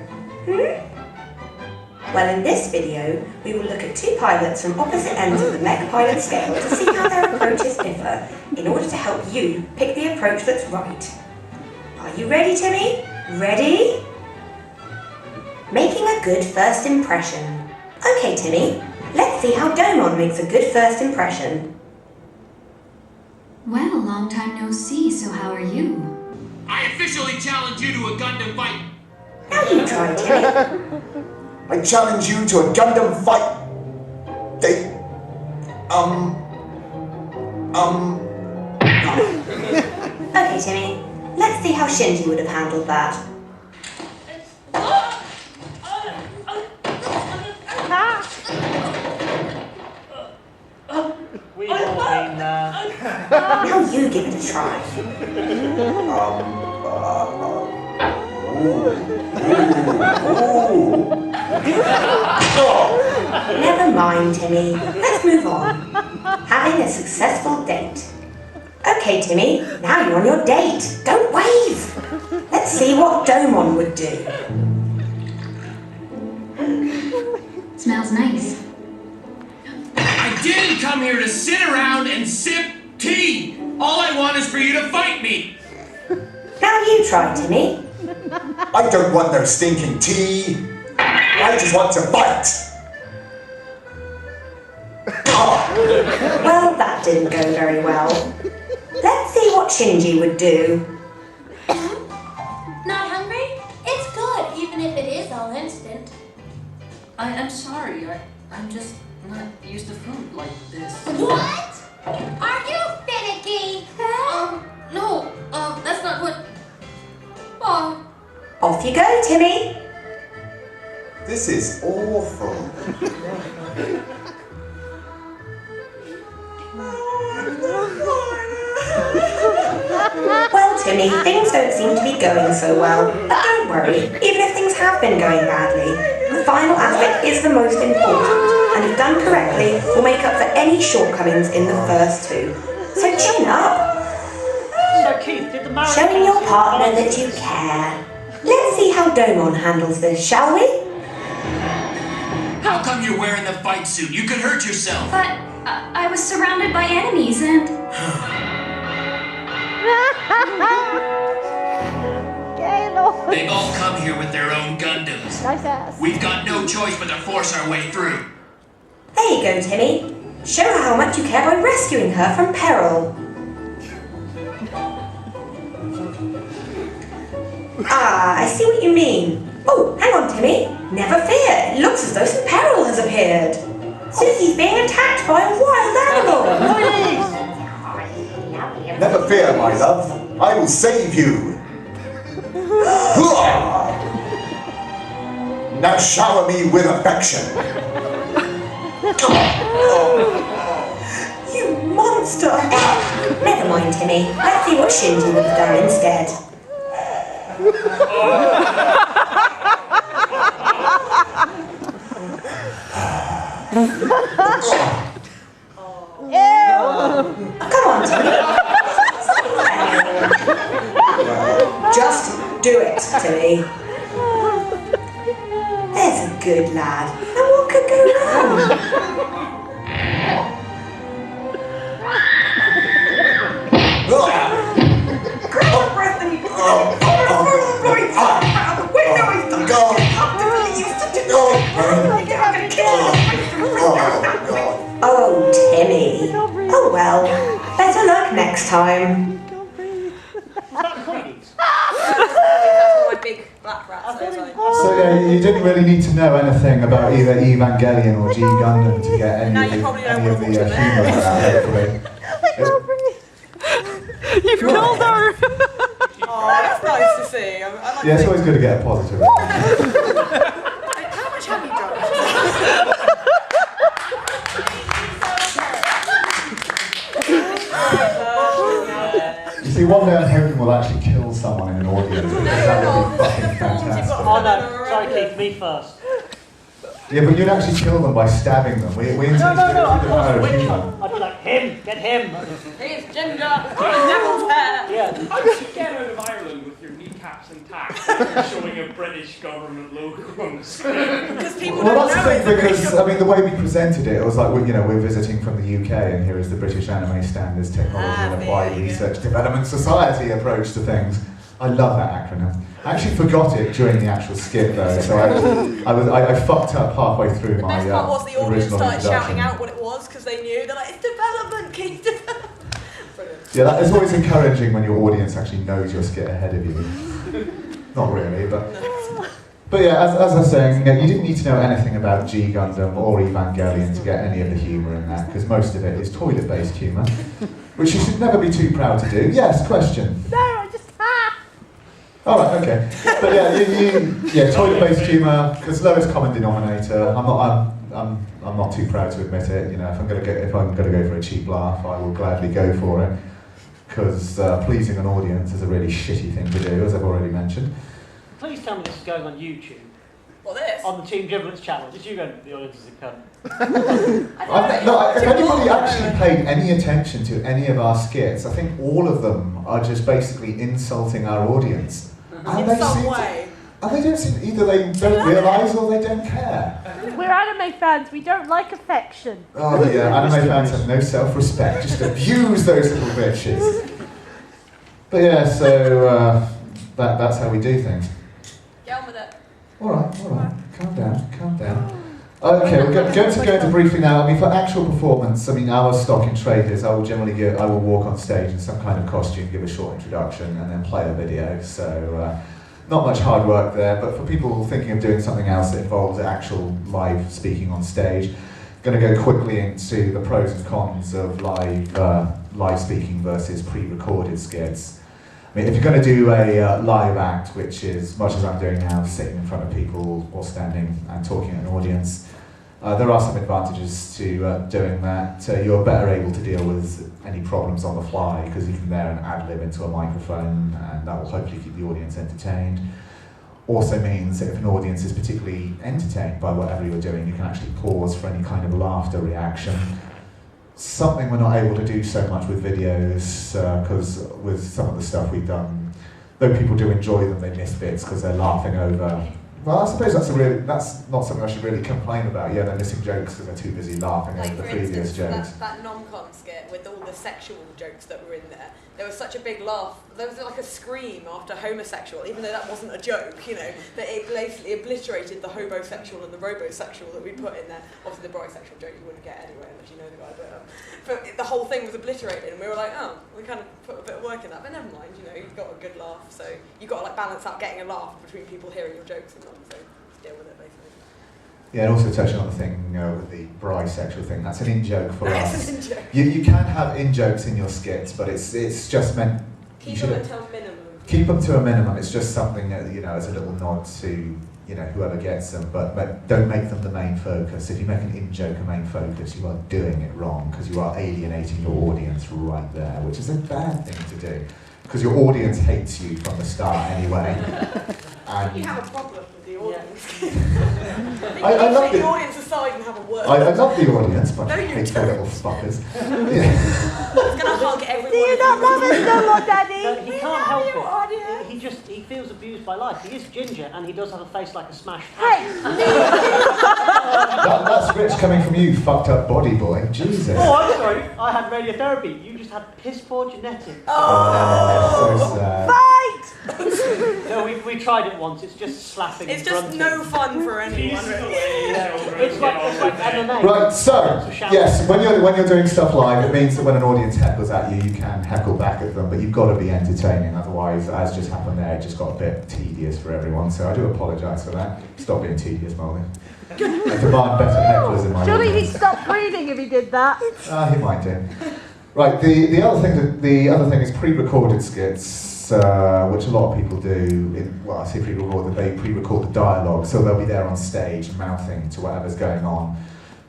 Well, in this video, we will look at two pilots from opposite ends of the mech pilot scale to see how their approaches differ, in order to help you pick the approach that's right. Are you ready, Timmy? Ready? Making a good first impression. Okay, Timmy, let's see how Domon makes a good first impression. Well, long time no see, so how are you? I officially challenge you to a Gundam fight. Now you try, Timmy. I challenge you to a Gundam fight. Okay, Timmy, let's see how Shinji would have handled that. We've all been there. Now you give it a try. Never mind, Timmy. Let's move on. Having a successful date. Okay, Timmy, now you're on your date. Don't wave. Let's see what Domon would do. Smells nice. I didn't come here to sit around and sip tea. All I want is for you to fight me. Now you try, Timmy. I don't want no stinking tea. I just want to fight. Well, that didn't go very well. Let's see what Shinji would do. Not hungry? It's good, even if it is all instant. I'm sorry, I'm just not used to food like this. What? Are you finicky? No, that's not what... Oh. Off you go, Timmy. This is awful. Well, Timmy, things don't seem to be going so well. But don't worry, even if things have been going badly, the final aspect is the most important, and if done correctly, will make up for any shortcomings in the first two. So chin up. So Keith, did the marriage... Showing your partner that you care. Let's see how Domon handles this, shall we? How come you're wearing the fight suit? You could hurt yourself. But I was surrounded by enemies and... They all come here with their own Gundams. Nice ass. We've got no choice but to force our way through. There you go, Timmy. Show her how much you care by rescuing her from peril. Ah, I see what you mean. Oh, hang on, Timmy. Never fear. It looks as though some peril has appeared. Susie's being attacked by a wild animal. Never fear, my love. I will save you. Now shower me with affection. You monster! Never mind, Timmy. Let's see what Shinji would have done instead. Come on, Timmy. Just do it, Timmy. There's a good lad. And what could go wrong? Oh, Timmy. Oh well, better luck next time. My big black rats. So yeah, you didn't really need to know anything about either Evangelion or G Gundam to get any of the humour out, hopefully. You've killed her! Oh, that's nice to see. Yeah, it's always good to get a positive. How much have you drunk? You see, one day I'm hoping we'll actually kill someone in an audience. That would be fucking fantastic. Oh no, sorry Keith, me first. Yeah, but you'd actually kill them by stabbing them. We intend to do it with the Which one? I'd be like, him, get him. He's ginger, he's devil's hair. Yeah. How did you get out of Ireland with your kneecaps intact showing a British government logo on the screen? Because people Well, don't that's know the thing, it's because, I mean, the way we presented it, it was like, we're visiting from the UK, and here is the British Anime Standards Technology and Applied Research Development Society approach to things. I love that acronym. I actually forgot it during the actual skit, though, so I fucked up halfway through my The best part was the audience original started introduction. shouting out what it was, because they knew. They're like, it's development, Keith, development. Brilliant. Yeah, that is always encouraging when your audience actually knows your skit ahead of you. Not really, but... But yeah, as I was saying, you didn't need to know anything about G Gundam or Evangelion to get any of the humour in that, because most of it is toilet-based humour, which you should never be too proud to do. Yes, question? No, I just... All right, okay. But yeah, toilet-based humour, because lowest common denominator. I'm not too proud to admit it. You know, if I'm gonna go for a cheap laugh, I will gladly go for it. Because pleasing an audience is a really shitty thing to do, as I've already mentioned. Please tell me this is going on YouTube. What, this? On the Team Giblets channel. Did you go to the audience as a cunt? If anybody actually paid any attention to any of our skits, I think all of them are just basically insulting our audience. And In some way. And they don't seem, either they don't realise or they don't care. We're anime fans, we don't like affection. Oh yeah, anime fans have no self-respect, just abuse those little bitches. But yeah, so that's how we do things. Get on with it. Alright, calm down. Okay, we're going to go into briefly now. I mean, for actual performance, I mean, our stock in trade is I will walk on stage in some kind of costume, give a short introduction, and then play a video. So, not much hard work there. But for people thinking of doing something else that involves actual live speaking on stage, going to go quickly into the pros and cons of live speaking versus pre-recorded skits. I mean, if you're going to do a live act, which is, much as I'm doing now, sitting in front of people or standing and talking at an audience, there are some advantages to doing that. You're better able to deal with any problems on the fly, because you can there and ad-lib into a microphone, and that will hopefully keep the audience entertained. Also means that if an audience is particularly entertained by whatever you're doing, you can actually pause for any kind of laughter reaction. Something we're not able to do so much with videos, because with some of the stuff we've done, though people do enjoy them, they miss bits because they're laughing over. Well, I suppose that's not something I should really complain about. Yeah, they're missing jokes because they're too busy laughing over the previous jokes. That non-con skit with all the sexual jokes that were in there, there was such a big laugh. There was like a scream after homosexual, even though that wasn't a joke, you know, that it basically obliterated the homosexual and the robosexual that we put in there. Obviously the bisexual joke you wouldn't get anyway unless you know the guy, but the whole thing was obliterated, and we were like, oh, we kind of put a bit of work in that, but never mind, you know, you've got a good laugh, so you've got to like balance out getting a laugh between people hearing your jokes and not, so just deal with it basically. Yeah, and also touching on the thing with the bisexual thing, that's an in-joke for us. That's an in-joke. You can have in-jokes in your skits, but it's just meant... Keep them to a minimum. Keep them to a minimum. It's just something that, you know, as a little nod to, you know, whoever gets them, but don't make them the main focus. If you make an in-joke a main focus, you are doing it wrong, because you are alienating your audience right there, which is a bad thing to do, because your audience hates you from the start anyway. And you have a problem with the audience. I love the audience aside and have a word. I love the audience, but No, I you hate the don't. little fuckers. It's going to hug everyone. Do you not love us no more, Daddy? No, he can't help it. He feels abused by life. He is ginger and he does have a face like a smashed pan. That's rich coming from you, fucked up body boy. Jesus. Oh, I'm sorry. I had radiotherapy. You just had piss poor genetics. Oh, so sad. No, we tried it once. It's just slapping. It's and just grunting. no fun for anyone. Really. It's like MMA. Right, so, yes, when you're doing stuff live, it means that when an audience heckles at you, you can heckle back at them, but you've got to be entertaining, otherwise, as just happened there, it just got a bit tedious for everyone, so I do apologise for that. Stop being tedious, Molly. I demand better hecklers in my Surely he'd audience. stop breathing if he did that. He might do. Right, the other thing is pre-recorded skits. Which a lot of people do, I say pre-record, that they pre-record the dialogue, so they'll be there on stage mouthing to whatever's going on,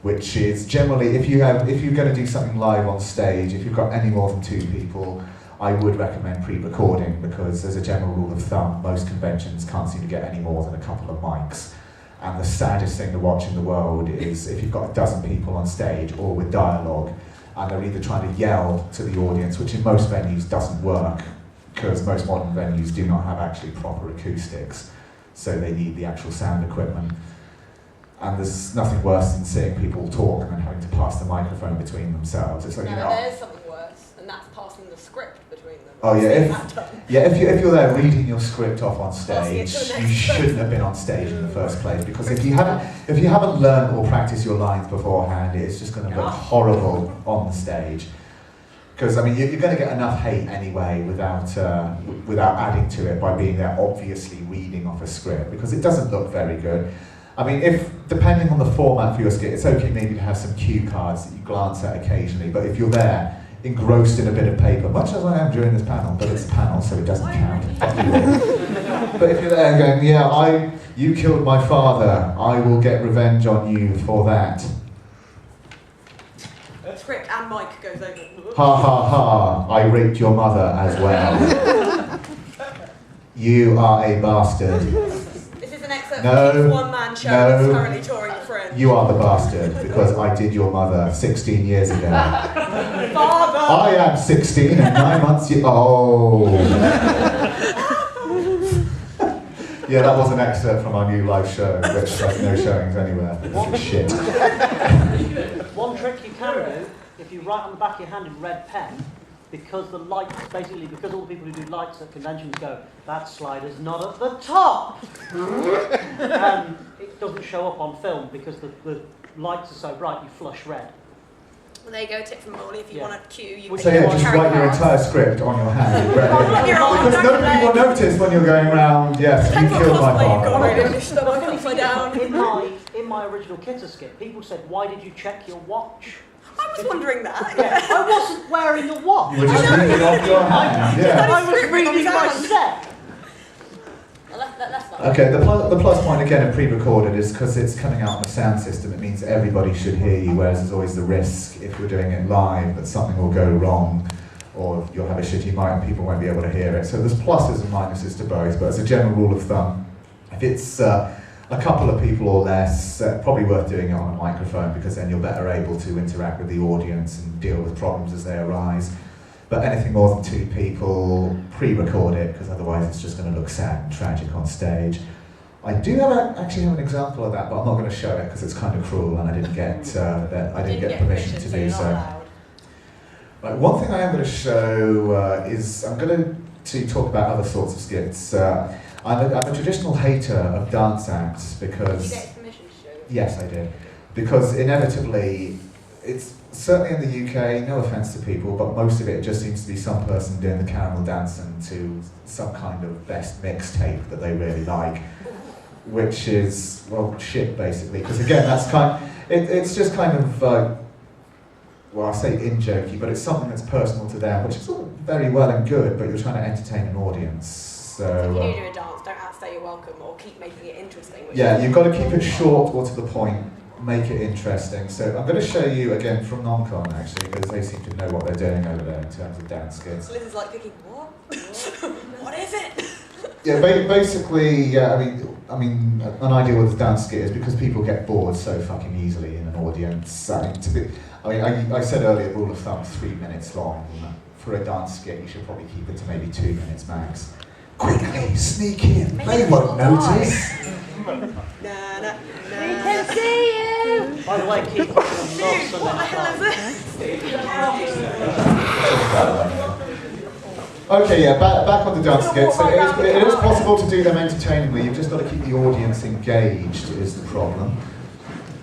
which is generally, if you're going to do something live on stage, if you've got any more than 2 people, I would recommend pre-recording, because as a general rule of thumb, most conventions can't seem to get any more than a couple of mics. And the saddest thing to watch in the world is if you've got a dozen people on stage, or with dialogue, and they're either trying to yell to the audience, which in most venues doesn't work, because most modern venues do not have actually proper acoustics, so they need the actual sound equipment. And there's nothing worse than seeing people talk and then having to pass the microphone between themselves. It's like, No, you know, there's something worse, and that's passing the script between them. oh yeah, if you're there reading your script off on stage, you shouldn't have been on stage in the first place, because if you haven't learned or practiced your lines beforehand, it's just going to look horrible on the stage. Because I mean, you're going to get enough hate anyway without adding to it by being there obviously reading off a script, because it doesn't look very good. I mean, depending on the format for your skit, it's okay maybe to have some cue cards that you glance at occasionally, but if you're there engrossed in a bit of paper, much as I am during this panel, but it's a panel so it doesn't count. But if you're there going, yeah, you killed my father, I will get revenge on you for that. Script and mic goes over. Ha ha ha, I raped your mother as well. You are a bastard. This is an excerpt No, from Keith's one-man show that's currently touring the Fringe. You are the bastard, because I did your mother 16 years ago. Father! I am 16 and 9 months Oh. Yeah, that was an excerpt from our new live show, which has no showings anywhere. It's shit. One trick you can do, if you write on the back of your hand in red pen, because the lights, basically, because all the people who do lights at conventions go, that slider's not at the top! It doesn't show up on film because the lights are so bright, you flush red. Well, there you go, tip from Molly. If you want to cue, you So yeah, just write your entire script on your hand. Because nobody will notice when you're going around, yes, you killed my father. In my original Kitter skit, people said, why did you check your watch? I was wondering that. Yeah, I wasn't wearing a watch. You were just reading off your hand, yeah. I was reading my set. Okay, the plus point again of pre-recorded is because it's coming out on a sound system, it means everybody should hear you, whereas there's always the risk if we're doing it live that something will go wrong, or you'll have a shitty mic and people won't be able to hear it. So there's pluses and minuses to both, but as a general rule of thumb, if it's a couple of people or less, probably worth doing it on a microphone, because then you're better able to interact with the audience and deal with problems as they arise. But anything more than 2 people, pre-record it, because otherwise it's just going to look sad and tragic on stage. I do actually have an example of that, but I'm not going to show it because it's kind of cruel, and I didn't get permission to do so. Right, one thing I am going to show is I'm going to talk about other sorts of skits. I'm a traditional hater of dance acts because... Did you get permission to show it? Yes, I did. Because inevitably, it's certainly in the UK, no offence to people, but most of it just seems to be some person doing the caramel dancing to some kind of best mixtape that they really like, which is, well, shit, basically. Because again, that's it's just kind of, well, I say in-jokey, but it's something that's personal to them, which is all very well and good, but you're trying to entertain an audience. So, if you do a dance, don't outstay your welcome, or keep making it interesting. Yeah, you've got to keep it short or to the point. Make it interesting. So I'm going to show you again from non-con actually, because they seem to know what they're doing over there in terms of dance skits. Liz is like thinking, what? What is it? Yeah, basically, yeah. I mean, an idea with a dance skit is because people get bored so fucking easily in an audience. I said earlier, rule of thumb, 3 minutes long. For a dance skit, you should probably keep it to maybe 2 minutes max. Quickly, sneak in. They won't notice. We can see you. By the way, keep watching the love Sunday Night Live. Okay, yeah, back on the dance skits. So it is possible to do them entertainingly. You've just got to keep the audience engaged. Is the problem?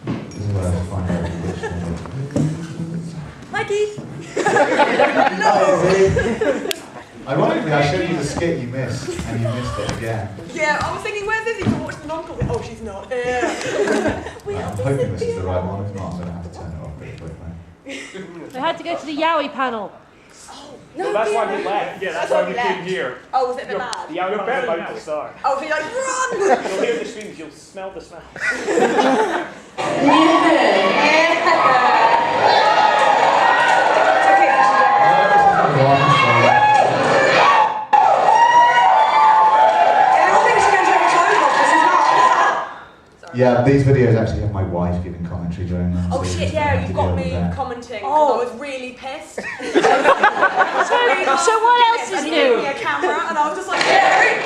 This is where I find out which one. Hi, Keith. Ironically, I showed you the skit you missed, and you missed it again. Yeah, I was thinking, where's Izzy to watch the non-call? Oh, she's not here. I'm hoping this is the right one. If not, I'm going to have to turn it off pretty quickly. We had to go to the Yowie panel. No, Well, that's why we left. Yeah, that's why we came here. Oh, was it a bit mad? The hour is about to start. Oh, so you're like, run! You'll hear the screams, you'll smell the smell. Yeah, these videos actually have my wife giving commentary during them. Oh so shit, you yeah, have you've to got deal me with that. commenting. Oh. I was really pissed. So what else is and he new? gave me a camera, and I was just like, Jerry.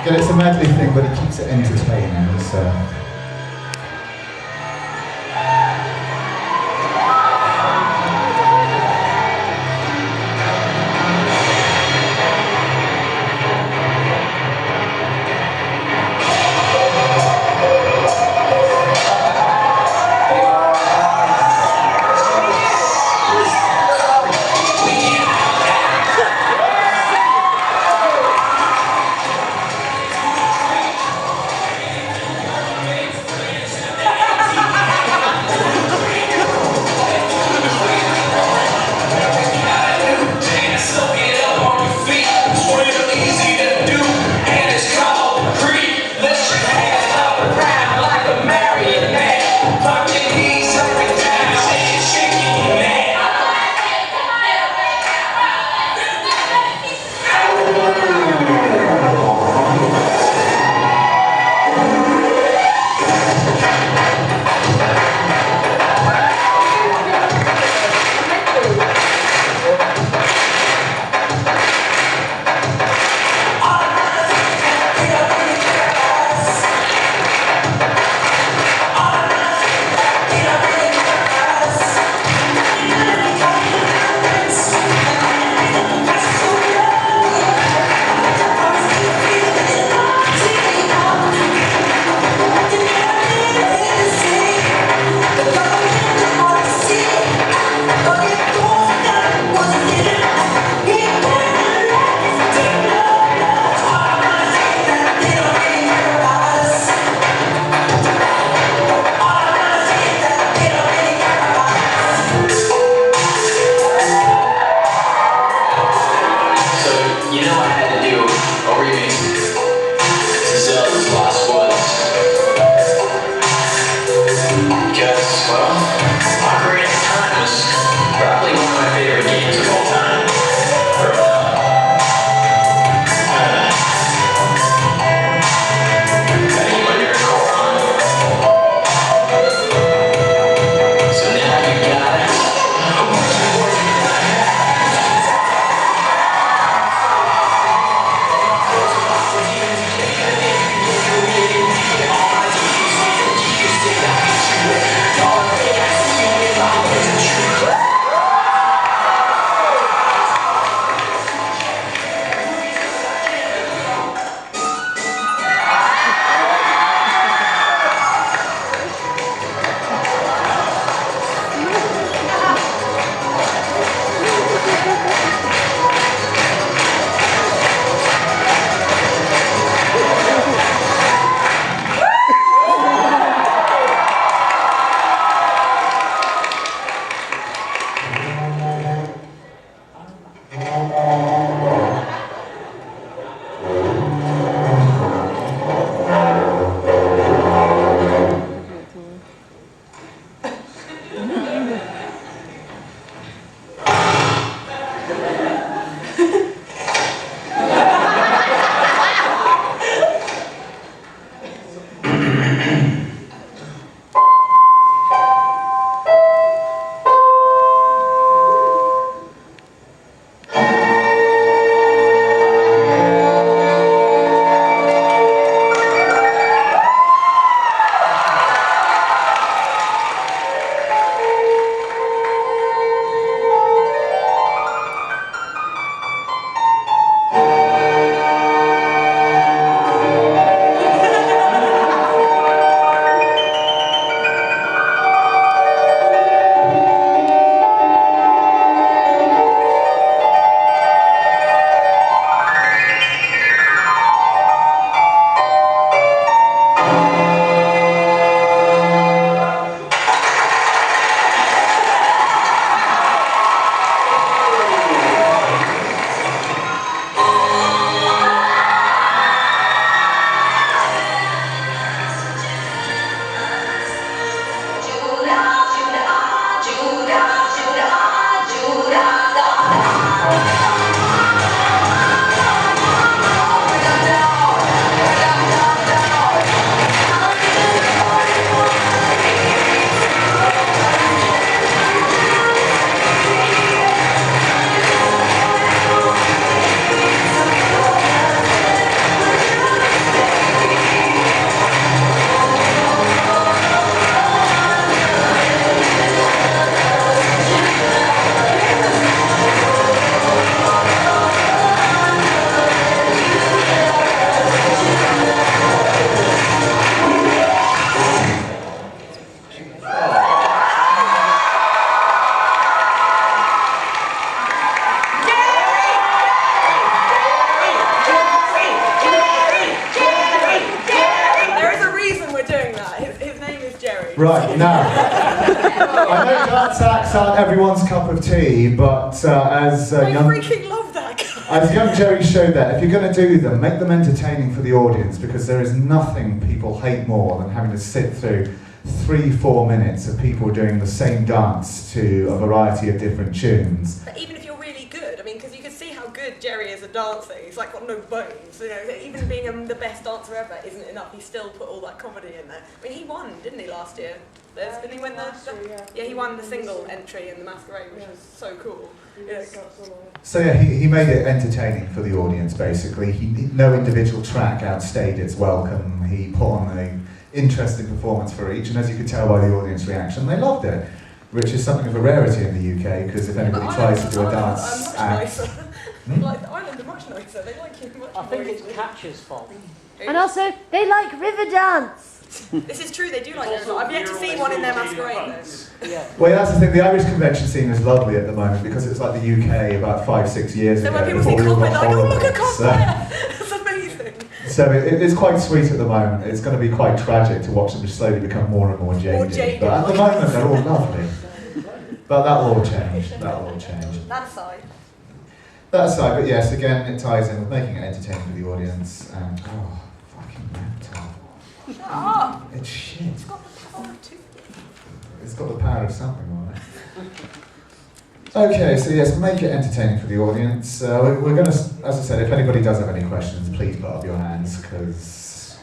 Again, it's a medley thing, but it keeps it entertaining, so... Right, now, I know dance acts aren't everyone's cup of tea, but as I young... freaking love that guy. As young Jerry showed that, if you're going to do them, make them entertaining for the audience, because there is nothing people hate more than having to sit through 3-4 minutes of people doing the same dance to a variety of different tunes. But even if you're really good, I mean, because you can see how good Jerry is at dancing, he's like got no bones, you know, even being the best dancer ever isn't enough, he still put all that comedy in there. I mean, he won, didn't he, last year? Didn't he win yeah, he won the single entry in the Masquerade, which was so cool. Yeah. So yeah, he made it entertaining for the audience, basically. No individual track outstayed its welcome. He put on an interesting performance for each, and as you could tell by the audience reaction, they loved it, which is something of a rarity in the UK, because if anybody tries to do a dance act... Like, the Ireland are much nicer, they like you much more. I think it's Catcher's fault. And also, they like river dance. This is true, they do like river. I've yet to see one in their Masquerade though. Yeah. Well, that's the thing, the Irish convention scene is lovely at the moment, because it's like the UK about 5-6 years ago. So when people see cosplay, they're like, oh look at cosplayer! That's amazing. So it's quite sweet at the moment. It's going to be quite tragic to watch them slowly become more and more jaded. But at the moment, they're all lovely. But that'll all change. That'll all change. That aside. That aside, but yes, again, it ties in with making it entertaining for the audience. And fucking laptop. Shut up! It's shit. It's got the power of two. It's got the power of something on it. Okay, so yes, make it entertaining for the audience. We're going to, as I said, if anybody does have any questions, please put up your hands, because...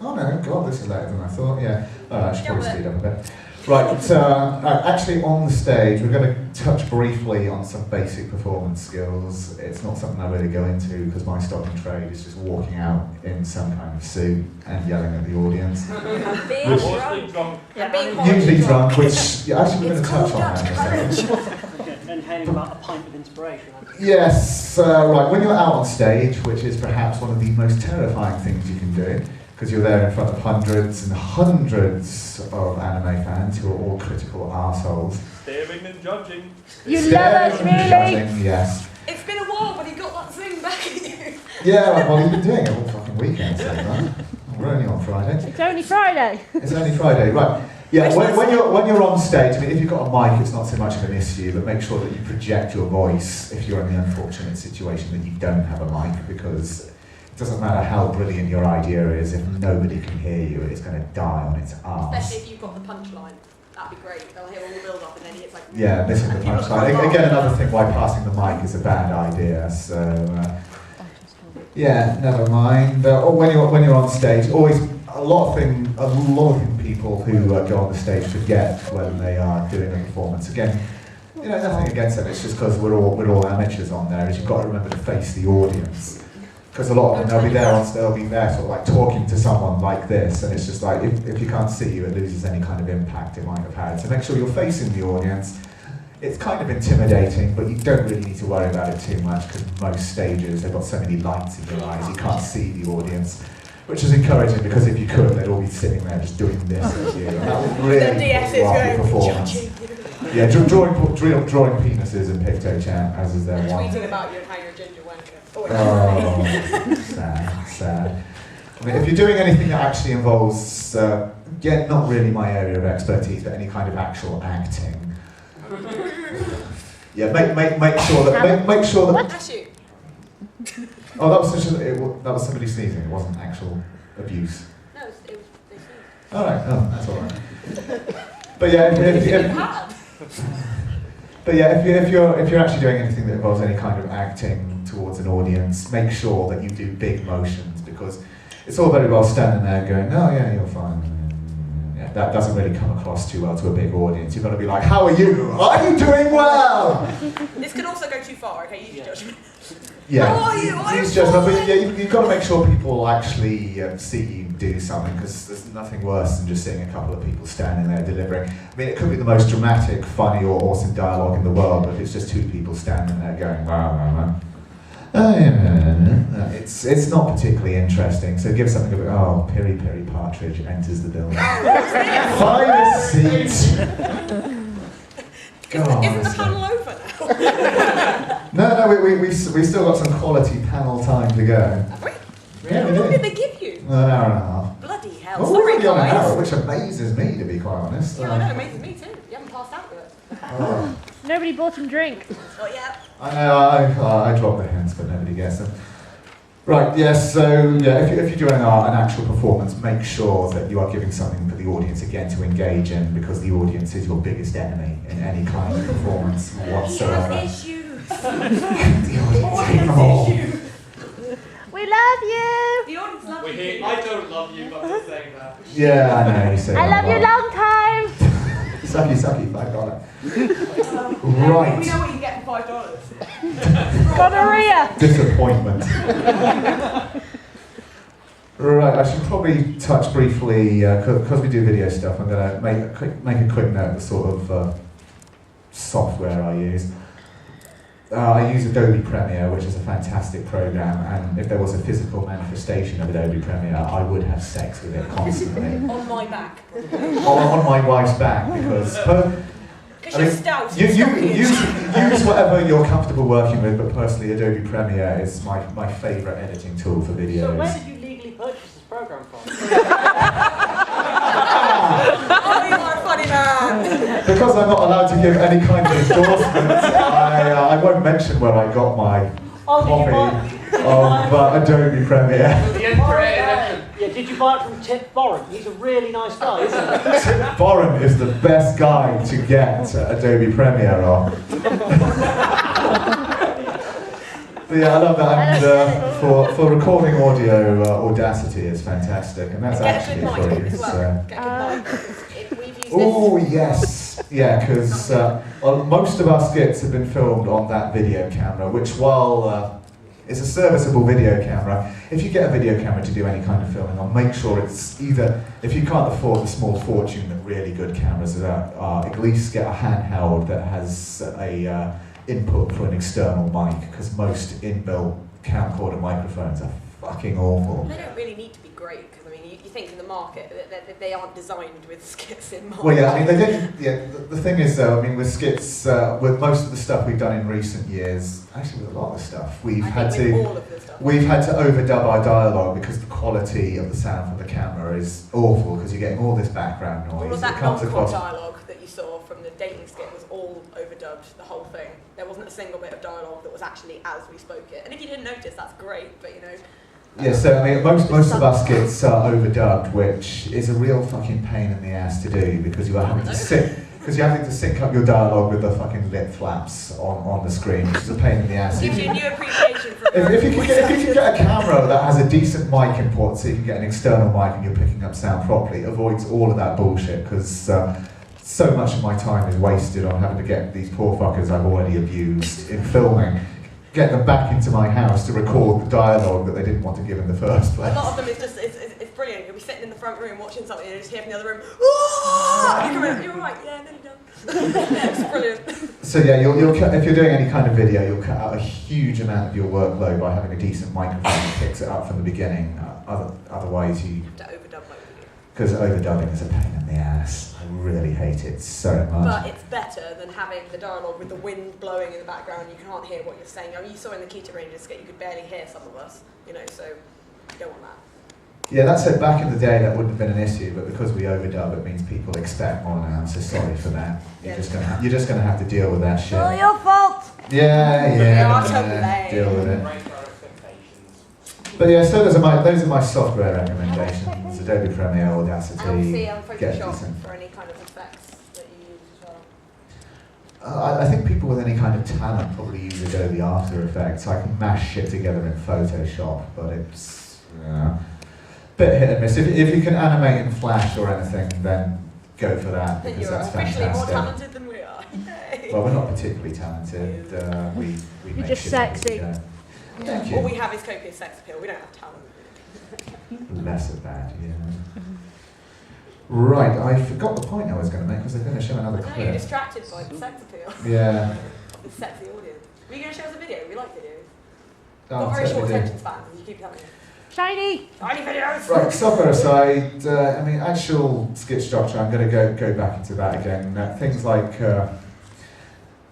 Oh no, God, this is later than I thought, yeah. I should probably speed up a bit. Right, actually on the stage, we're going to touch briefly on some basic performance skills. It's not something I really go into, because my stock and trade is just walking out in some kind of suit and yelling at the audience. Usually drunk, which actually we're going to touch on that in a second. And handing about a pint of inspiration. Yes, right, when you're out on stage, which is perhaps one of the most terrifying things you can do, because you're there in front of hundreds and hundreds of anime fans who are all critical arseholes. Staring and judging. You love us, really? Judging, yes. It's been a while, but he got that thing back at you. Yeah, well, he's been doing it all fucking weekend, so right? We're only on Friday. It's only Friday. It's only Friday, right. Yeah, when you're on stage, I mean, if you've got a mic, it's not so much of an issue, but make sure that you project your voice if you're in the unfortunate situation that you don't have a mic, because it doesn't matter how brilliant your idea is, if nobody can hear you, it's going to die on its arse. Especially if you've got the punchline. That'd be great. They'll hear all the build up and then it's like... Yeah, this is the punchline. Again, another thing why passing the mic is a bad idea, so... yeah, never mind. Or when you're on stage, always... A lot of things people who go on the stage forget when they are doing a performance. Again, you know, nothing against them, it's just because we're all amateurs on there, is you've got to remember to face the audience. Because a lot of them, they'll be there sort of like talking to someone like this, and it's just like, if you can't see you, it loses any kind of impact it might have had. So make sure you're facing the audience. It's kind of intimidating, but you don't really need to worry about it too much, because most stages, they've got so many lights in your eyes, you can't see the audience. Which is encouraging, because if you could, they'd all be sitting there just doing this at you. And that would really rock your performance. Yeah, drawing penises in PictoChat, as is their one. Tweeting about you and how you're a ginger wanker. Oh, sad. I mean, if you're doing anything that actually involves, not really my area of expertise, but any kind of actual acting. Yeah, make sure that. That's you. Oh, that was somebody sneezing. It wasn't actual abuse. No, it was they sneezed. All right. Oh, that's all right. But yeah, if you're actually doing anything that involves any kind of acting towards an audience, make sure that you do big motions, because it's all very well standing there going, "Oh yeah, you're fine." Yeah, that doesn't really come across too well to a big audience. You've got to be like, "How are you? Are you doing well?" This could also go too far. Okay, use your judgment. Yeah, how are you? Use judgment, but yeah, you've got to make sure people actually see you do something, because there's nothing worse than just seeing a couple of people standing there delivering. I mean, it could be the most dramatic, funny, or awesome dialogue in the world, but if it's just two people standing there going, it's not particularly interesting. So give something a bit, Piri Piri Partridge enters the building. Find a seat. God, isn't the panel over now? No, we've still got some quality panel time to go. Have we? Yeah, How long did they give you? An hour and a half. Bloody hell. hell. Well, Sorry, we're already on an guys. hour, which amazes me, to be quite honest. Yeah, I know, it amazes me too. You haven't passed out with it. Oh. Nobody bought him drink. Oh, yeah. I know, I drop the hints, but nobody gets them. Right, yes, so yeah, if you do an actual performance, make sure that you are giving something for the audience again to engage in, because the audience is your biggest enemy in any kind of performance whatsoever. Issues. The audience issues. We love you. The audience loves We you. hate, I don't love you, but I'm just saying that. Yeah, I know, you say I that love you a lot. long time. Sucky, $5. We Right. know what you get for $5. Gonorrhea. Disappointment. Right, I should probably touch briefly, because we do video stuff, I'm going to make a quick note of the sort of software I use. I use Adobe Premiere, which is a fantastic program, and if there was a physical manifestation of Adobe Premiere, I would have sex with it constantly. On my back. on my wife's back, because you're stout. use whatever you're comfortable working with, but personally Adobe Premiere is my favourite editing tool for videos. So where did you legally purchase this program from? Oh, you are a funny man. Because I'm not allowed to give any kind of endorsements, I won't mention where I got my copy of Adobe Premiere. Yeah, did you buy it from Tip Boren? He's a really nice guy, isn't he? Tip Boren is the best guy to get Adobe Premiere on. But yeah, I love that. And for recording audio, Audacity is fantastic, and that's actually free. Oh yes, yeah, because most of our skits have been filmed on that video camera, which while it's a serviceable video camera, if you get a video camera to do any kind of filming on, make sure it's either, if you can't afford the small fortune that really good cameras are, at least get a handheld that has a input for an external mic, because most inbuilt camcorder microphones are fucking awful. They don't really need to be great, because I mean, you think in the market that they aren't designed with skits in mind. Well, yeah, I mean, they didn't. Yeah, the thing is, though, I mean, with skits, with most of the stuff we've done in recent years, actually with a lot of the stuff, we've had to overdub our dialogue because the quality of the sound from the camera is awful, because you're getting all this background noise. All of that comes non-con across. dialogue that you saw from the dating skit was all overdubbed, the whole thing. There wasn't a single bit of dialogue that was actually as we spoke it. And if you didn't notice, that's great, but you know. Yeah, so I mean, most of our skits are overdubbed, which is a real fucking pain in the ass to do, because you are having to sync up your dialogue with the fucking lip flaps on the screen, which is a pain in the ass. Gives you a new appreciation for if you can get a camera that has a decent mic input, so you can get an external mic and you're picking up sound properly, it avoids all of that bullshit, because so much of my time is wasted on having to get these poor fuckers I've already abused in filming, get them back into my house to record the dialogue that they didn't want to give in the first place. A lot of them is just, it's brilliant. You'll be sitting in the front room watching something and you just hear from the other room, "Whoa!" You come in, you're right, yeah, nearly done. It's brilliant. So yeah, if you're doing any kind of video, you'll cut out a huge amount of your workload by having a decent microphone that picks it up from the beginning. Otherwise you have to overdub my video. Because overdubbing is a pain in the ass. I really hate it so much. But it's better than having the dialogue with the wind blowing in the background. You can't hear what you're saying. I mean, you saw in the Keto Rangers skit, you could barely hear some of us, you know, so you don't want that. Yeah, that said, back in the day that wouldn't have been an issue, but because we overdub, it means people expect more now. I'm so sorry for that. You're just gonna have to deal with that shit. All your fault. Yeah, deal with it. But yeah, so those are my software recommendations: Adobe Premiere, Audacity. And Get Photoshop decent. for any kind of effects that you use as well. I think people with any kind of talent probably use Adobe After Effects. I can mash shit together in Photoshop, but it's bit hit and miss. If you can animate in Flash or anything, then go for that, because that's officially fantastic. more talented than we are. Yay. Well, we're not particularly talented. We You're make just shit sexy. Thank you. All we have is copious sex appeal. We don't have talent. Less of that, yeah. Right, I forgot the point I was going to make, because I'm going to show another I know, clip. you're distracted by the sex appeal. Yeah. The sexy audience. Were you going to show us a video? We like videos. Oh, Got very short totally do. attention spans, and you keep telling me. Shiny! Shiny videos! Right, software aside, I mean, actual skit structure, I'm going to go back into that again. Things like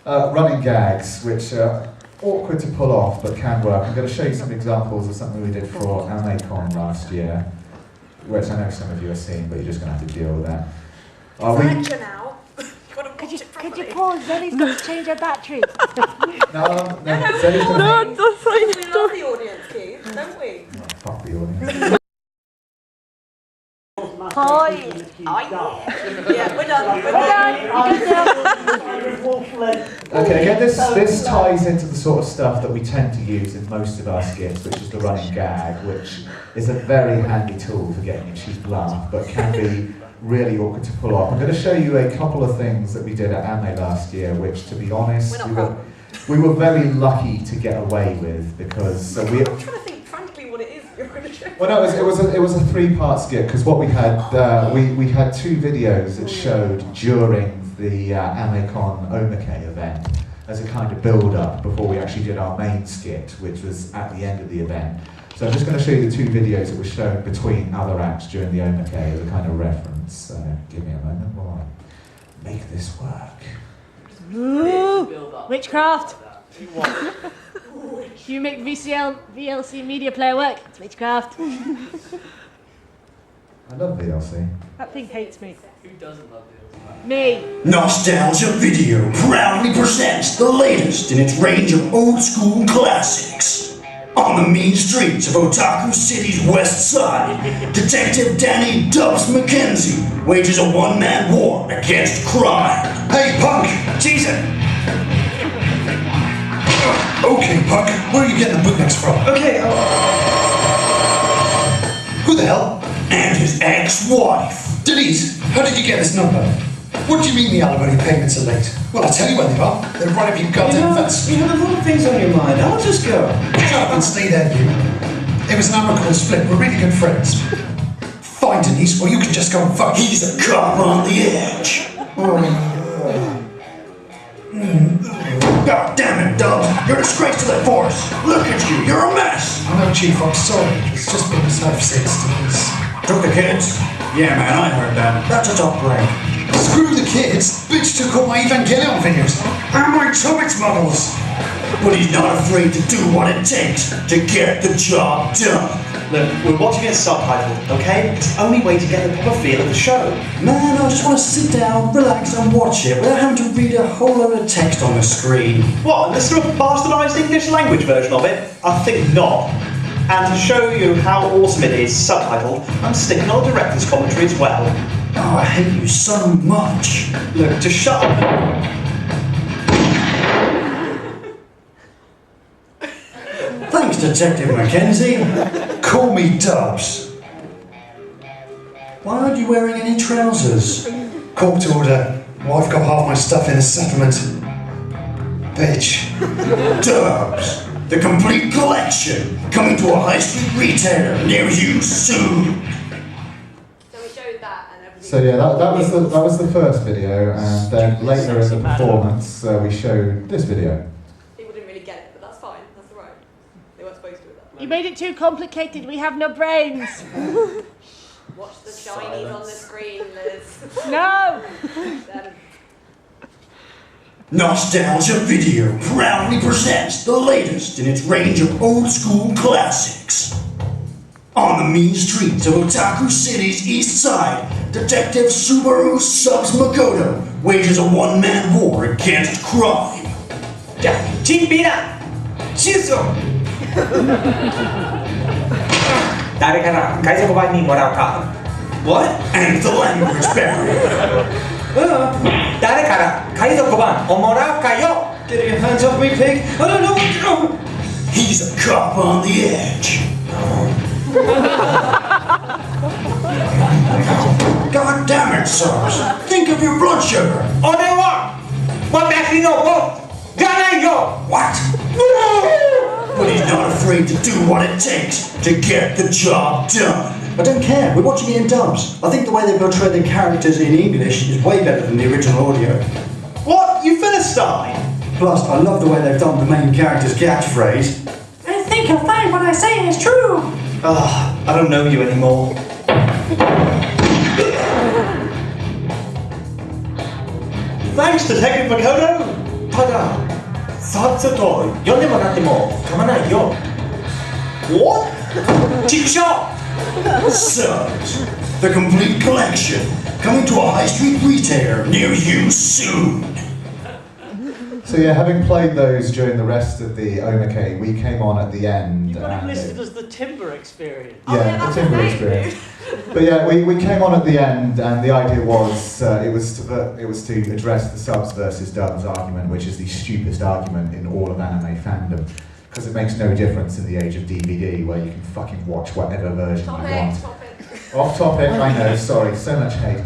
running gags, which are awkward to pull off, but can work. I'm going to show you some examples of something we did for Ayacon last year. which I know some of you have seen, but you're just going to have to deal with that. It's a lecture now. Could you pause? Zelly's got to change her battery. No, Zelly's going to... We love the audience, Keith, don't we? Fuck the audience. Hi. Yeah, we're done. Okay, again, this ties into the sort of stuff that we tend to use in most of our skits, which is the running gag, which is a very handy tool for getting a cheap laugh, but can be really awkward to pull off. I'm going to show you a couple of things that we did at AME last year, which, to be honest, we were very lucky to get away with, because I'm trying to think frankly what it is you're going to show. Well, no, it was a three-part skit, because what we had, we had two videos that showed during the Ayacon Omake event as a kind of build-up before we actually did our main skit, which was at the end of the event. So I'm just going to show you the two videos that were shown between other acts during the Omake as a kind of reference. So give me a moment while I make this work. Ooh, witchcraft. You make VLC media player work. It's witchcraft. I love VLC. That thing hates me. Who doesn't love VLC? Me. Nostalgia Video proudly presents the latest in its range of old school classics. On the mean streets of Otaku City's west side, Detective Danny Dubs McKenzie wages a one-man war against crime. Hey, punk! Jesus! Okay, punk, where are you getting the bootlegs from? Okay, who the hell? And his ex-wife. Denise, how did you get this number? What do you mean the alimony payments are late? Well, I'll tell you where they are. They're right up your goddamn fence. You have a lot of things on your mind. I'll just go. Shut up and stay there, you. It was an amicable split. We're really good friends. Fine, Denise, or you can just go and fuck. He's a cop on the edge. God damn it, Dubs. You're a disgrace to the force. Look at you. You're a mess. I know, Chief. I'm sorry. It's just been this life since. Took the kids? Yeah, man, I heard that. That's a top rank. Screw the kids. Bitch took all my Evangelion videos. And my Tobits models. But he's not afraid to do what it takes to get the job done. Look, we're watching it subtitled, okay? It's the only way to get the proper feel of the show. Man, I just want to sit down, relax and watch it without having to read a whole load of text on the screen. What, this sort of bastardised English language version of it? I think not. And to show you how awesome it is subtitled, I'm sticking on the director's commentary as well. Oh, I hate you so much. Look, just shut up. Thanks, Detective McKenzie. Call me Dubs. Why aren't you wearing any trousers? Court order. Wife got half my stuff in a settlement. Bitch. Dubs. The complete collection. Coming to a high street retailer near you soon. So we showed that and everything. So yeah, that was the first video, and then later in the performance we showed this video. People didn't really get it, but that's fine. That's alright. They weren't supposed to do that. You made it too complicated. We have no brains. Watch the shinies on the screen, Liz. No. Nostalgia Video proudly presents the latest in its range of old school classics. On the mean streets of Otaku City's east side, Detective Subaru Subs Makoto wages a one-man war against crime. Chimpina! Shizu! 誰から海賊版にもらうか What? And the language barrier. 誰から海賊版をもらうかよ Get your hands off me, pig! I don't know what to do! He's a cop on the edge. God damn it, Subs. Think of your blood sugar. 俺は私の子じゃないよ What? But he's not afraid to do what it takes to get the job done. I don't care, we're watching it in dubs. I think the way they portray the characters in English is way better than the original audio. What? You Philistine? Plus, I love the way they've done the main character's catchphrase. I think you'll find what I say is true. Ah, I don't know you anymore. Thanks, Detective Makoto! ただ、さっさと読んでもらっても構わないよ。What? 畜生 Subs, the complete collection, coming to a high street retailer near you soon. So yeah, having played those during the rest of the Omake, we came on at the end. You've got it and listed as the Timber Experience. Yeah, the Timber Experience. But yeah, we came on at the end, and the idea was it was to address the subs versus dubs argument, which is the stupidest argument in all of anime fandom, because it makes no difference in the age of DVD, where you can fucking watch whatever version you want. Off topic, I know. Sorry, so much hate.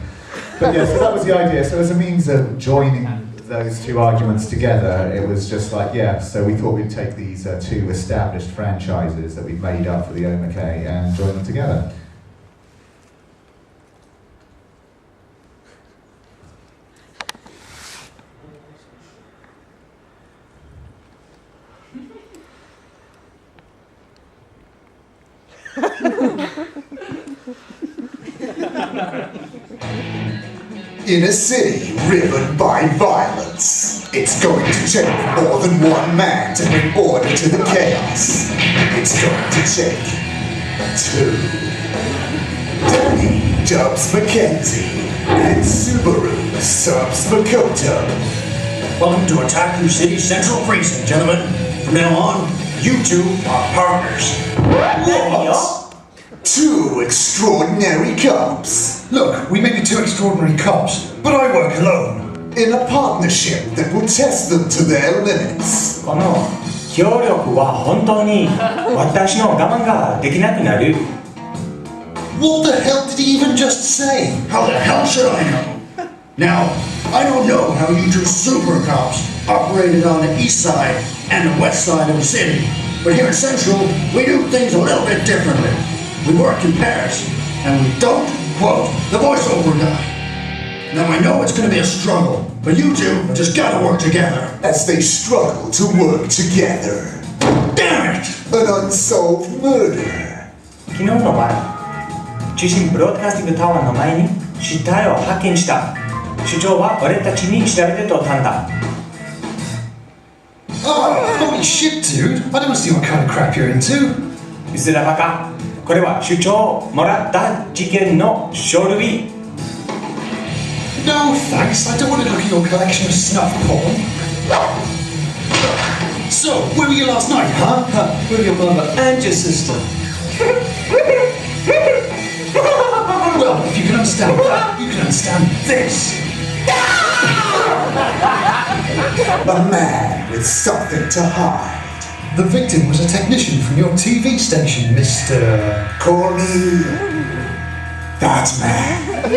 But yeah, so that was the idea. So as a means of joining those two arguments together, it was just like, yeah, so we thought we'd take these two established franchises that we've made up for the Omake and join them together. In a city riven by violence, it's going to take more than one man to bring order to the chaos. It's going to take two. Danny dubs Mackenzie and Subaru subs Makoto. Welcome to Otaku City Central Precinct, gentlemen. From now on, you two are partners. What? Two extraordinary cops. Look, we may be two extraordinary cops, but I work alone. In a partnership that will test them to their limits. この協力は本当に私の我慢ができなくなる。 What the hell did he even just say? How the hell should I know? Now, I don't know how you two super cops operated on the east side and the west side of the city, but here in Central, we do things a little bit differently. We work in pairs, and we don't quote the voiceover guy. Now I know it's going to be a struggle, but you two just gotta work together. As they struggle to work together. Damn it! An unsolved murder. 昨日の晩、中心ブロードキャスティングタワーの前に死体を発見した。主張は俺たちに調べてとったんだ。Oh, holy shit, dude! I don't see what kind of crap you're into. うずらバカ。これは主張もらった事件の書類。No thanks, I don't want to look at your collection of snuff porn. So, where were you last night, huh? With your mother and your sister. Well, if you can understand that, you can understand this. A man with something to hide. The victim was a technician from your TV station, Mr. Call me that man.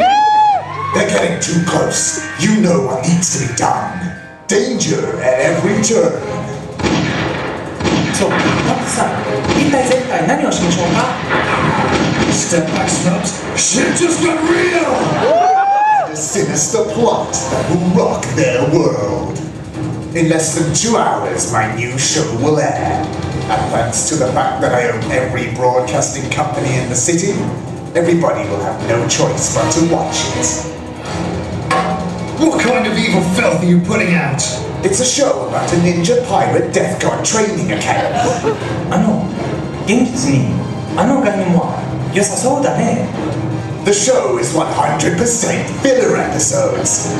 They're getting too close. You know what needs to be done. Danger at every turn. そう、だってさ、一体絶対何をしましょうか Step back, Snubs. Shit just got real! A sinister plot that will rock their world. In less than 2 hours, my new show will air. And thanks to the fact that I own every broadcasting company in the city, everybody will have no choice but to watch it. What kind of evil filth are you putting out? It's a show about a ninja pirate death god training academy. 現実に概念は良さそうだね。The show is 100% filler episodes.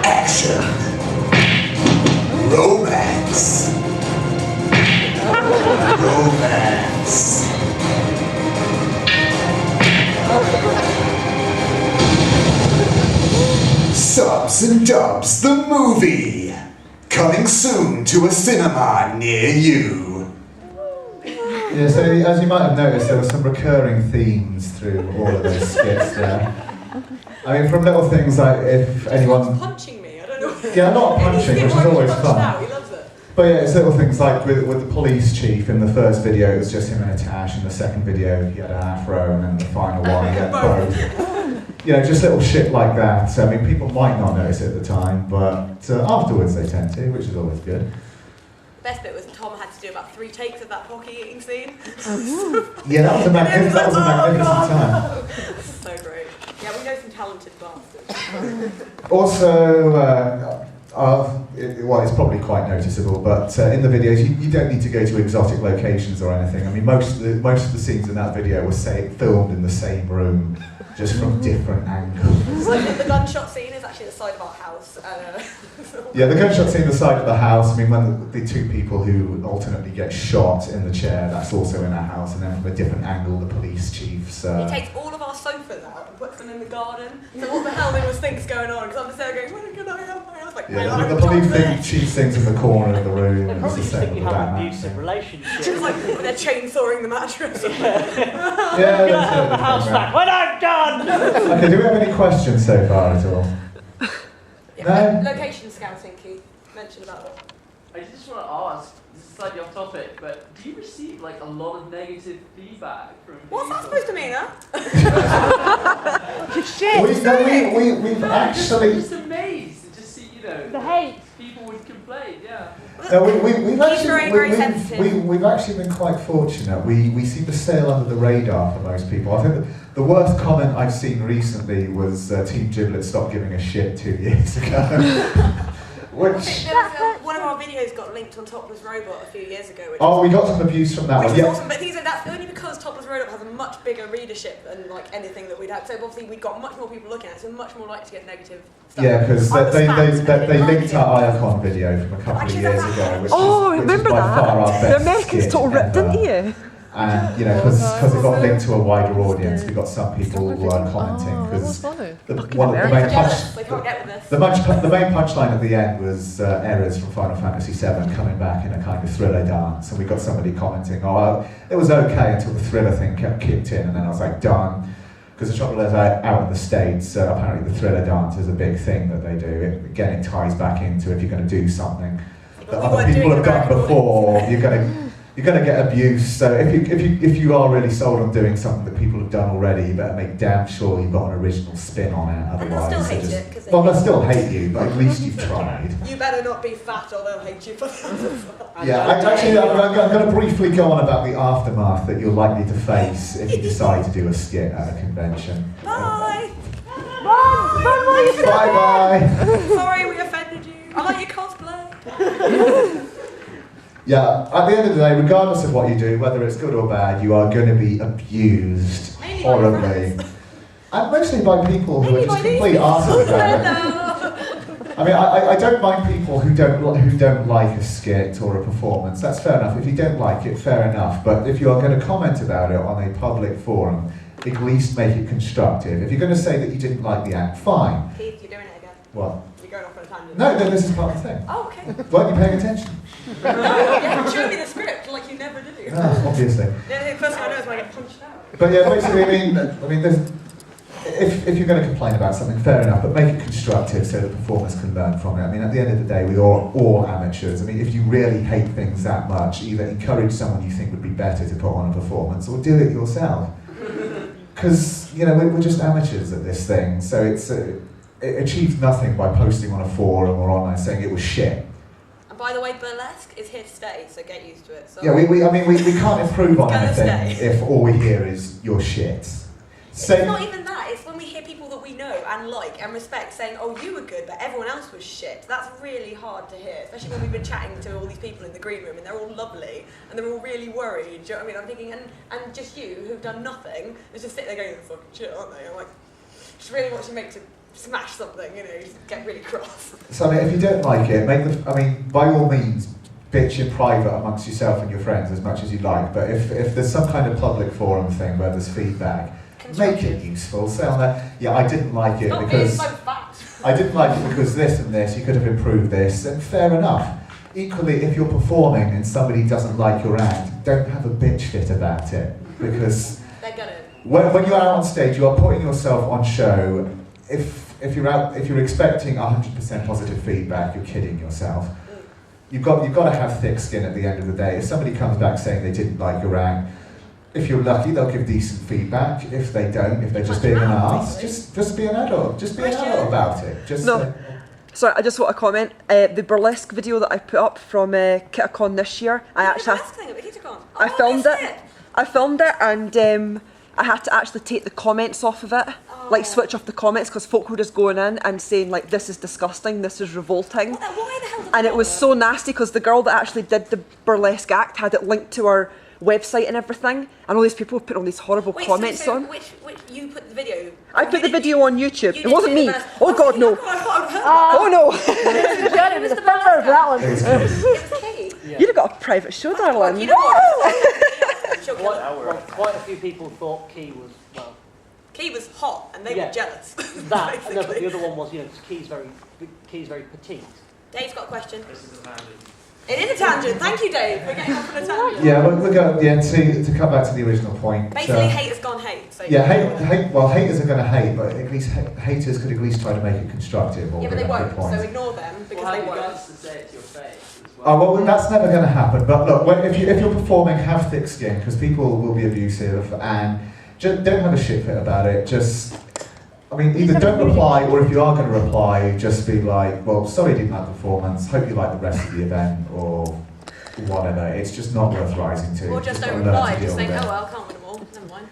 Action. Romance. Romance. Subs and Dubs, the movie. Coming soon to a cinema near you. Yeah, so as you might have noticed, there were some recurring themes through all of those skits there. I mean, from little things like if anyone... punching me, I don't know. Yeah, not punching, which is always fun. Now, he loves it. But yeah, it's little things like with the police chief. In the first video, it was just him and a tash. In the second video, he had an afro, and then the final one, he had both. You know, just little shit like that. I mean, people might not notice it at the time, but afterwards they tend to, which is always good. Best bit was Tom had to do about 3 takes of that pocky eating scene. Yeah, that was a magnificent time. So great. Yeah, we know some talented bastards. Also, it's probably quite noticeable, but in the videos you don't need to go to exotic locations or anything. I mean, most of the scenes in that video were filmed in the same room, just from different angles. Like the gunshot scene is actually the side of our house. Yeah, the gunshot scene the side of the house. I mean, when the two people who alternately get shot in the chair, that's also in our house, and then from a different angle, the police chief's. He takes all of our sofas out and puts them in the garden. So what the hell they must think's going on? Because I'm just there going, when can I have my house? Like, yeah, the police chief things in the corner of the room. They probably just think you have an abusive relationship. Just like they're chainsawing the mattress. Yeah, Can I have the house back when I'm done? Okay, do we have any questions so far at all? No? Location scouting, Keith. Mention about it. I just want to ask, this is slightly off topic, but do you receive like a lot of negative feedback from people? What's that supposed to mean, huh? We've actually. I'm just amazed to just see, the hate. People would complain, yeah. No, we've actually been quite fortunate. We seem to sail under the radar for most people. I think the worst comment I've seen recently was Team Giblets stopped giving a shit 2 years ago. Which one of our videos got linked on Topless Robot a few years ago. we got some abuse from that Which one. is Yeah. awesome, but that's only because Topless Robot has a much bigger readership than like anything that we'd had. So obviously we've got much more people looking at it, so much more likely to get negative stuff. Yeah, because they linked our Ayacon video from a couple of years ago, which is by far our best The Americans skit total ripped, ever. didn't you? And because it got linked to a wider audience, we got some people who were commenting because the main punchline at the end was errors from Final Fantasy VII coming back in a kind of thriller dance, and we got somebody commenting, "Oh, it was okay until the thriller thing kicked in," and then I was like, "Done." Because the trouble is out in the States, apparently the thriller dance is a big thing that they do. Again, it ties back into if you're going to do something that other people have done before, you're going to get abuse. So if you are really sold on doing something that people have done already, you better make damn sure you've got an original spin on it. Otherwise, they'll still hate you, but at least you've tried. You better not be fat, or they'll hate you for that. Yeah, I'm going to briefly go on about the aftermath that you're likely to face if you decide to do a skit at a convention. Bye. Bye. Sorry, we offended you. I like your cosplay. Yeah, at the end of the day, regardless of what you do, whether it's good or bad, you are going to be abused horribly. And mostly by people who are just complete arseholes about it. I mean, I don't mind people who don't like a skit or a performance. That's fair enough. If you don't like it, fair enough. But if you are going to comment about it on a public forum, at least make it constructive. If you're going to say that you didn't like the act, fine. Keith, you're doing it again. What? You're going off on a tangent. No, this is part of the thing. Oh, okay. Weren't you paying attention? Yeah, show me the script like you never do. No, obviously. The first thing I know is when I get punched out. But yeah, basically, I mean, if you're going to complain about something, fair enough, but make it constructive so the performers can learn from it. I mean, at the end of the day, we are all amateurs. I mean, if you really hate things that much, either encourage someone you think would be better to put on a performance, or do it yourself. Because, we're just amateurs at this thing, so it achieves nothing by posting on a forum or online saying it was shit. And by the way, burlesque is here to stay, so get used to it. So Yeah, we can't improve on anything if all we hear is your shit. It's not even that, it's when we hear people that we know and like and respect saying, oh, you were good, but everyone else was shit. That's really hard to hear, especially when we've been chatting to all these people in the green room and they're all lovely and they're all really worried. Do you know what I mean? I'm thinking, and just you, who've done nothing, is just sitting there going, fucking shit, aren't they? I'm like, just really wants to make to smash something, you get really cross. So I mean, if you don't like it, by all means, bitch in private amongst yourself and your friends as much as you like, but if there's some kind of public forum thing where there's feedback, make it useful. Say on there, yeah, I didn't like it because this and this, you could have improved this, and fair enough. Equally, if you're performing and somebody doesn't like your act, don't have a bitch fit about it, because when you're out on stage, you are putting yourself on show. If you're expecting 100% positive feedback, you're kidding yourself. You've got to have thick skin at the end of the day. If somebody comes back saying they didn't like your act, if you're lucky, they'll give decent feedback. If they don't, if they're just being an arse, just be an adult. Just be an adult about it. Sorry, I just want to comment. The burlesque video that I put up from KitCon this year, I filmed it, and I had to actually take the comments off of it, like switch off the comments, because folk were just going in and saying like, this is disgusting, this is revolting. Why the and it was so nasty because the girl that actually did the burlesque act had it linked to her website and everything, and all these people put all these horrible comments on. Which you put the video? I put the video on YouTube. You It wasn't did me. the best- Oh God, no. Oh no. It was the first for that one. It was Kate. You'd have got a private show, darling. You know what? Quite a few people thought Key was, well... Key was hot, and they Yeah. were jealous. That, no, but the other one was, you know, Key's very petite. Dave's got a question. This is a tangent. It is a tangent. Thank you, Dave, for getting off on a tangent. Yeah, we're going. Yeah, to come back to the original point. Basically, hate has gone hate. So yeah, haters are going to hate, but at least haters could at least try to make it constructive. Or Yeah, but they bring up won't. good points. So ignore them because they won't. To say it to your face as well. Oh well, that's never going to happen. But look, if you're performing, have thick skin because people will be abusive, and just don't have a shit fit about it. Just, I mean, either don't reply, or if you are going to reply, just be like, well, sorry, I didn't like the performance. Hope you like the rest of the event, or whatever. It's just not worth rising to. Or just gotta don't learn to reply. deal Just think, with it. oh well, can't win them all. Never mind.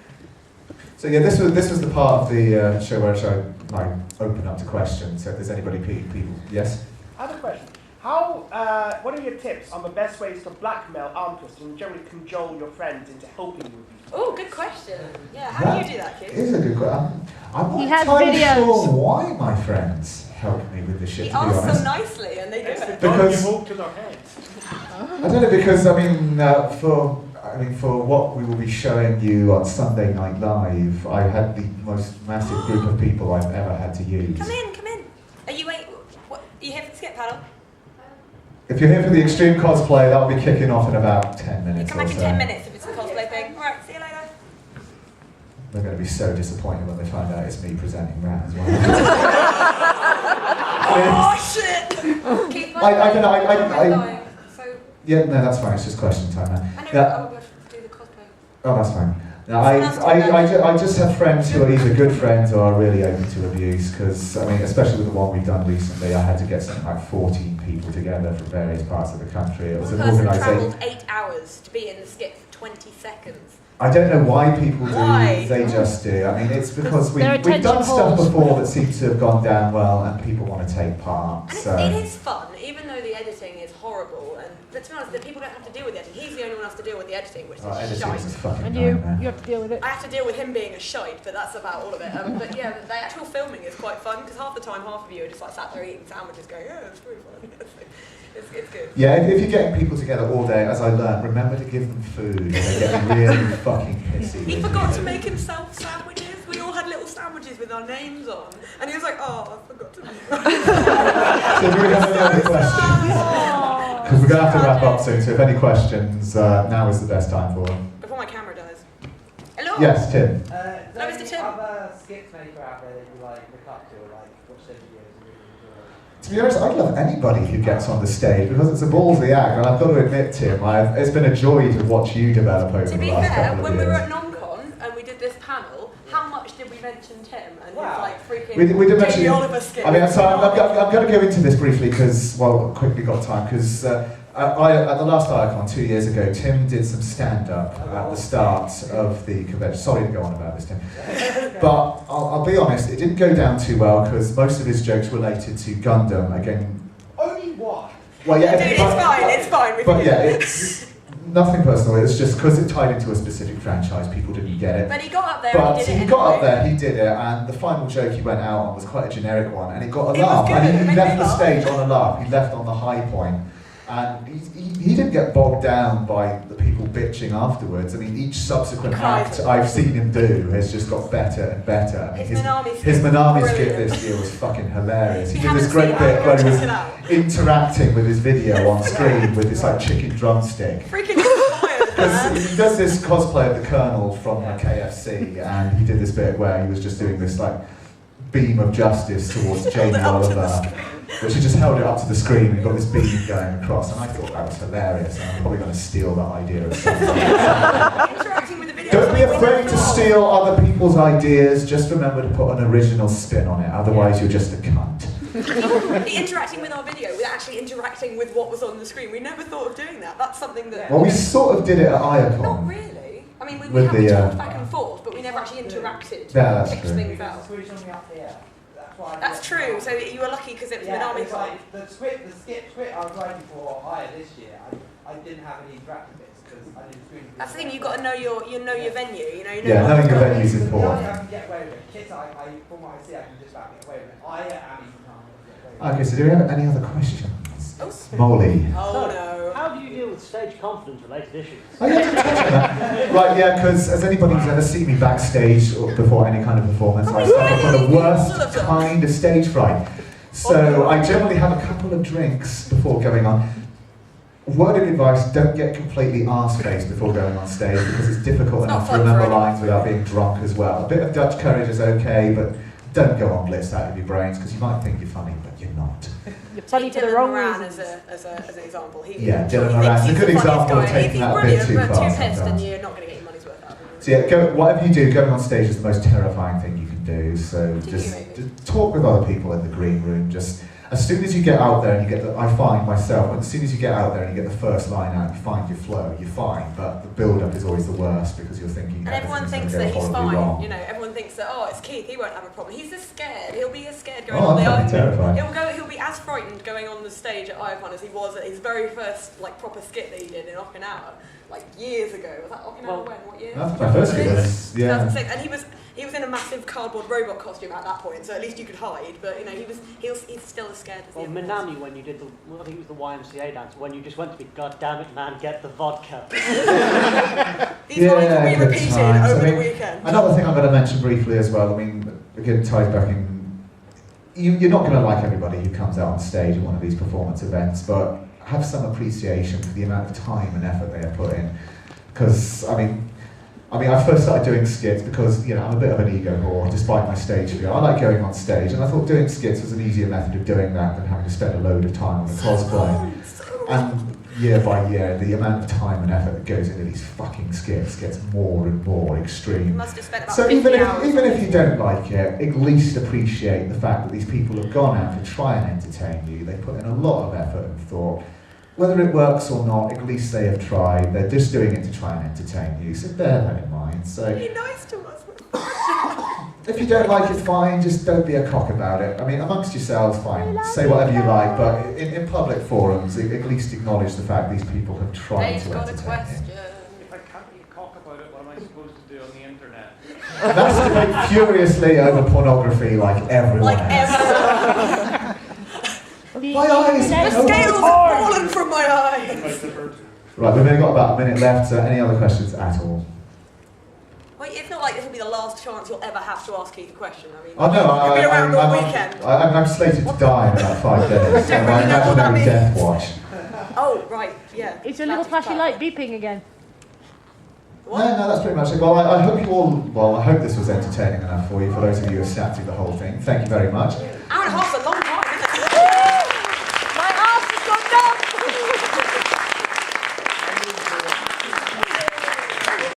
So yeah, this was the part of the show where I like open up to questions. So if there's anybody, people, yes. I have a question. What are your tips on the best ways to blackmail, arm twist, and generally cajole your friends into helping you with these? Oh, good question. Yeah, how do you do that, kid? It is a good question. I'm He not has entirely videos. sure why my friends help me with this shit, He to be asks honest. them nicely, and they do it. Because- you walk to their heads. I don't know, because for what we will be showing you on Sunday Night Live, I had the most massive group of people I've ever had to use. Come in. Are you here for the skit paddle? If you're here for the extreme cosplay, that'll be kicking off in about 10 minutes Come or back in so. 10 minutes if it's a cosplay thing. Alright, see you later. They're going to be so disappointed when they find out it's me presenting that as well. Oh shit! Keith, I don't know, going, so Yeah, no, that's fine. It's just question time now. I know Yeah. I will do the cosplay. Oh, that's fine. Now, I just have friends who are either good friends or are really open to abuse, because, I mean, especially with the one we've done recently, I had to get something like 14 people together from various parts of the country. It was an One person organisation. travelled 8 hours to be in the skit for 20 seconds. I don't know why people do, Why? they just do. I mean, it's because They're we've done attention stuff whores. before that seems to have gone down well and people want to take part. And So. it is fun, even though the editing is horrible. And but to be honest, the people don't have to deal with the editing. He's the only one who has to deal with the editing, which is Editing shite. is a fucking And you nightmare. have to deal with it. I have to deal with him being a shite, but that's about all of it. But yeah, the actual filming is quite fun because half the time, half of you are just like sat there eating sandwiches, going, "Yeah, it's really fun." It's good. Yeah, if you're getting people together all day, as I learned, remember to give them food. They get really fucking pissy. He with forgot you. to make himself sandwiches. We all had little sandwiches with our names on, and he was like, "Oh, I forgot to make." So do we have any other questions? Because we're going to have to wrap up soon, so if any questions, now is the best time for them. Before my camera dies. Hello. Yes, Tim. Hello, Mr. Tim. Other skits maker out there that you like look up to, or like watch their videos and really enjoy? To be honest, I'd love anybody who gets on the stage because it's a ballsy act, and I've got to admit, Tim, it's been a joy to watch you develop over To the be last fair, couple of when we were years. at non-con and we did this panel, how much did we mention Tim and his like freaking We did mention. Jamie Oliver skit? I mean, I'm going to go into this briefly because, well, quickly got time because at the last Ayacon 2 years ago, Tim did some stand-up at the start of the convention. Sorry to go on about this, Tim, but I'll be honest, it didn't go down too well because most of his jokes related to Gundam. Again, Only one. well, yeah, Dude, it's fine. We but can yeah, do it. it's nothing personal. It's just because it tied into a specific franchise, people didn't get it. But he got up there But and he did it he got up anyway. there, he did it, and the final joke he went out on was quite a generic one, and it got a It was laugh. good, And it he made left me the laugh. stage on a laugh. He left on the high point, and he didn't get bogged down by the people bitching afterwards. I mean, each subsequent act I've seen him do has just got better and better. I mean, His Minami skit his was Minami skit brilliant. this year was fucking hilarious. He If did you this haven't great seen it, bit go where he check was it out. interacting with his video on screen with this like chicken drumstick. Freaking inspired, man. He does this cosplay of the Colonel from the KFC, and he did this bit where he was just doing this like beam of justice towards Jamie Oliver, which he just held it up to the screen and got this beam going across, and I thought that was hilarious, and I'm probably going to steal that idea at some point. Interacting with the video. Don't be afraid to steal other people's ideas, just remember to put an original spin on it, otherwise you're just a cunt. The interacting with our video, with actually interacting with what was on the screen. We never thought of doing that. That's something that... Well, we sort of did it at Ayacon. Not really. I mean, we With the, talked back and forth, but we never actually interacted. Yeah, that's Fixed true. things out. Switch on me up here. That's that's true. So you were lucky because it was mid-army it's time. like the skit I was writing for Hire this year, I didn't have any interactive bits because I didn't screen. That's the thing. You've got to know your venue. You know. Yeah, knowing your venue is important. I can get away with it. Kit, from what I see, I can just about get away with it. I am even can't get away with it. Okay, so do we have any other questions? Molly. Oh no. How do you deal with stage confidence related issues? Oh, yeah, right, yeah, because as anybody who's ever seen me backstage or before any kind of performance, I suffer from the worst kind of stage fright. So I generally have a couple of drinks before going on. Word of advice, don't get completely arse-faced before going on stage because it's difficult enough to remember lines without being drunk as well. A bit of Dutch courage is okay, but don't go on blitzed out of your brains because you might think you're funny, but you're not. You're funny for the wrong Moran reasons. as an example. Dylan Moran's a good example of taking that a bit too far too pissed and sometimes. you're not going to get your money's worth out of it. So yeah, whatever you do, going on stage is the most terrifying thing you can do. So just talk with other people in the green room. Just as soon as you get out there and you get I find myself, as soon as you get out there and you get the first line out, you find your flow, you're fine. But the build-up is always the worst because you're thinking. And everyone thinks that he's fine. You know, everyone thinks that it's Keith, he won't have a problem. He's just scared. He'll be as scared going on the terrifying. He'll be as frightened going on the stage at Ayacon as he was at his very first proper skit that he did in Okinawa, years ago. Was that Okinawa when? What year? That's my first skit. 2006. And he was in a massive cardboard robot costume at that point, so at least you could hide. But you know, he's still as scared as he was. Minami, when you did I think it was the YMCA dance, when you just went to be, God damn it, man, get the vodka. These lines will be repeated over the weekend. Another thing I'm going to mention briefly as well. I mean, again, ties back in. You're not going to like everybody who comes out on stage at one of these performance events, but have some appreciation for the amount of time and effort they have put in. Because I first started doing skits because I'm a bit of an ego whore, despite my stage fear. I like going on stage, and I thought doing skits was an easier method of doing that than having to spend a load of time on the cosplay. And year by year, the amount of time and effort that goes into these fucking skits gets more and more extreme. You must have spent about So 50 hours. even if you don't like it, at least appreciate the fact that these people have gone out to try and entertain you. They put in a lot of effort and thought. Whether it works or not, at least they have tried. They're just doing it to try and entertain you, so bear that in mind. So, be nice to us. if you don't like it, fine, just don't be a cock about it. I mean, amongst yourselves, fine, say whatever you like, but in public forums, at least acknowledge the fact these people have tried to entertain you. If I can't be a cock about it, what am I supposed to do on the internet? Masturbate furiously over pornography like everyone else. My eyes! The scales have fallen from my eyes! Right, we've only got about a minute left, so any other questions at all? Well, it's not like this will be the last chance you'll ever have to ask Keith a question. I mean, Oh no, you'll be around all weekend. I'm slated to die in about 5 days, so my imaginary death watch. Oh, right, yeah. It's your little flashy light beeping again. No, that's pretty much it. Well, I hope this was entertaining enough for you, for those of you who sat through the whole thing. Thank you very much.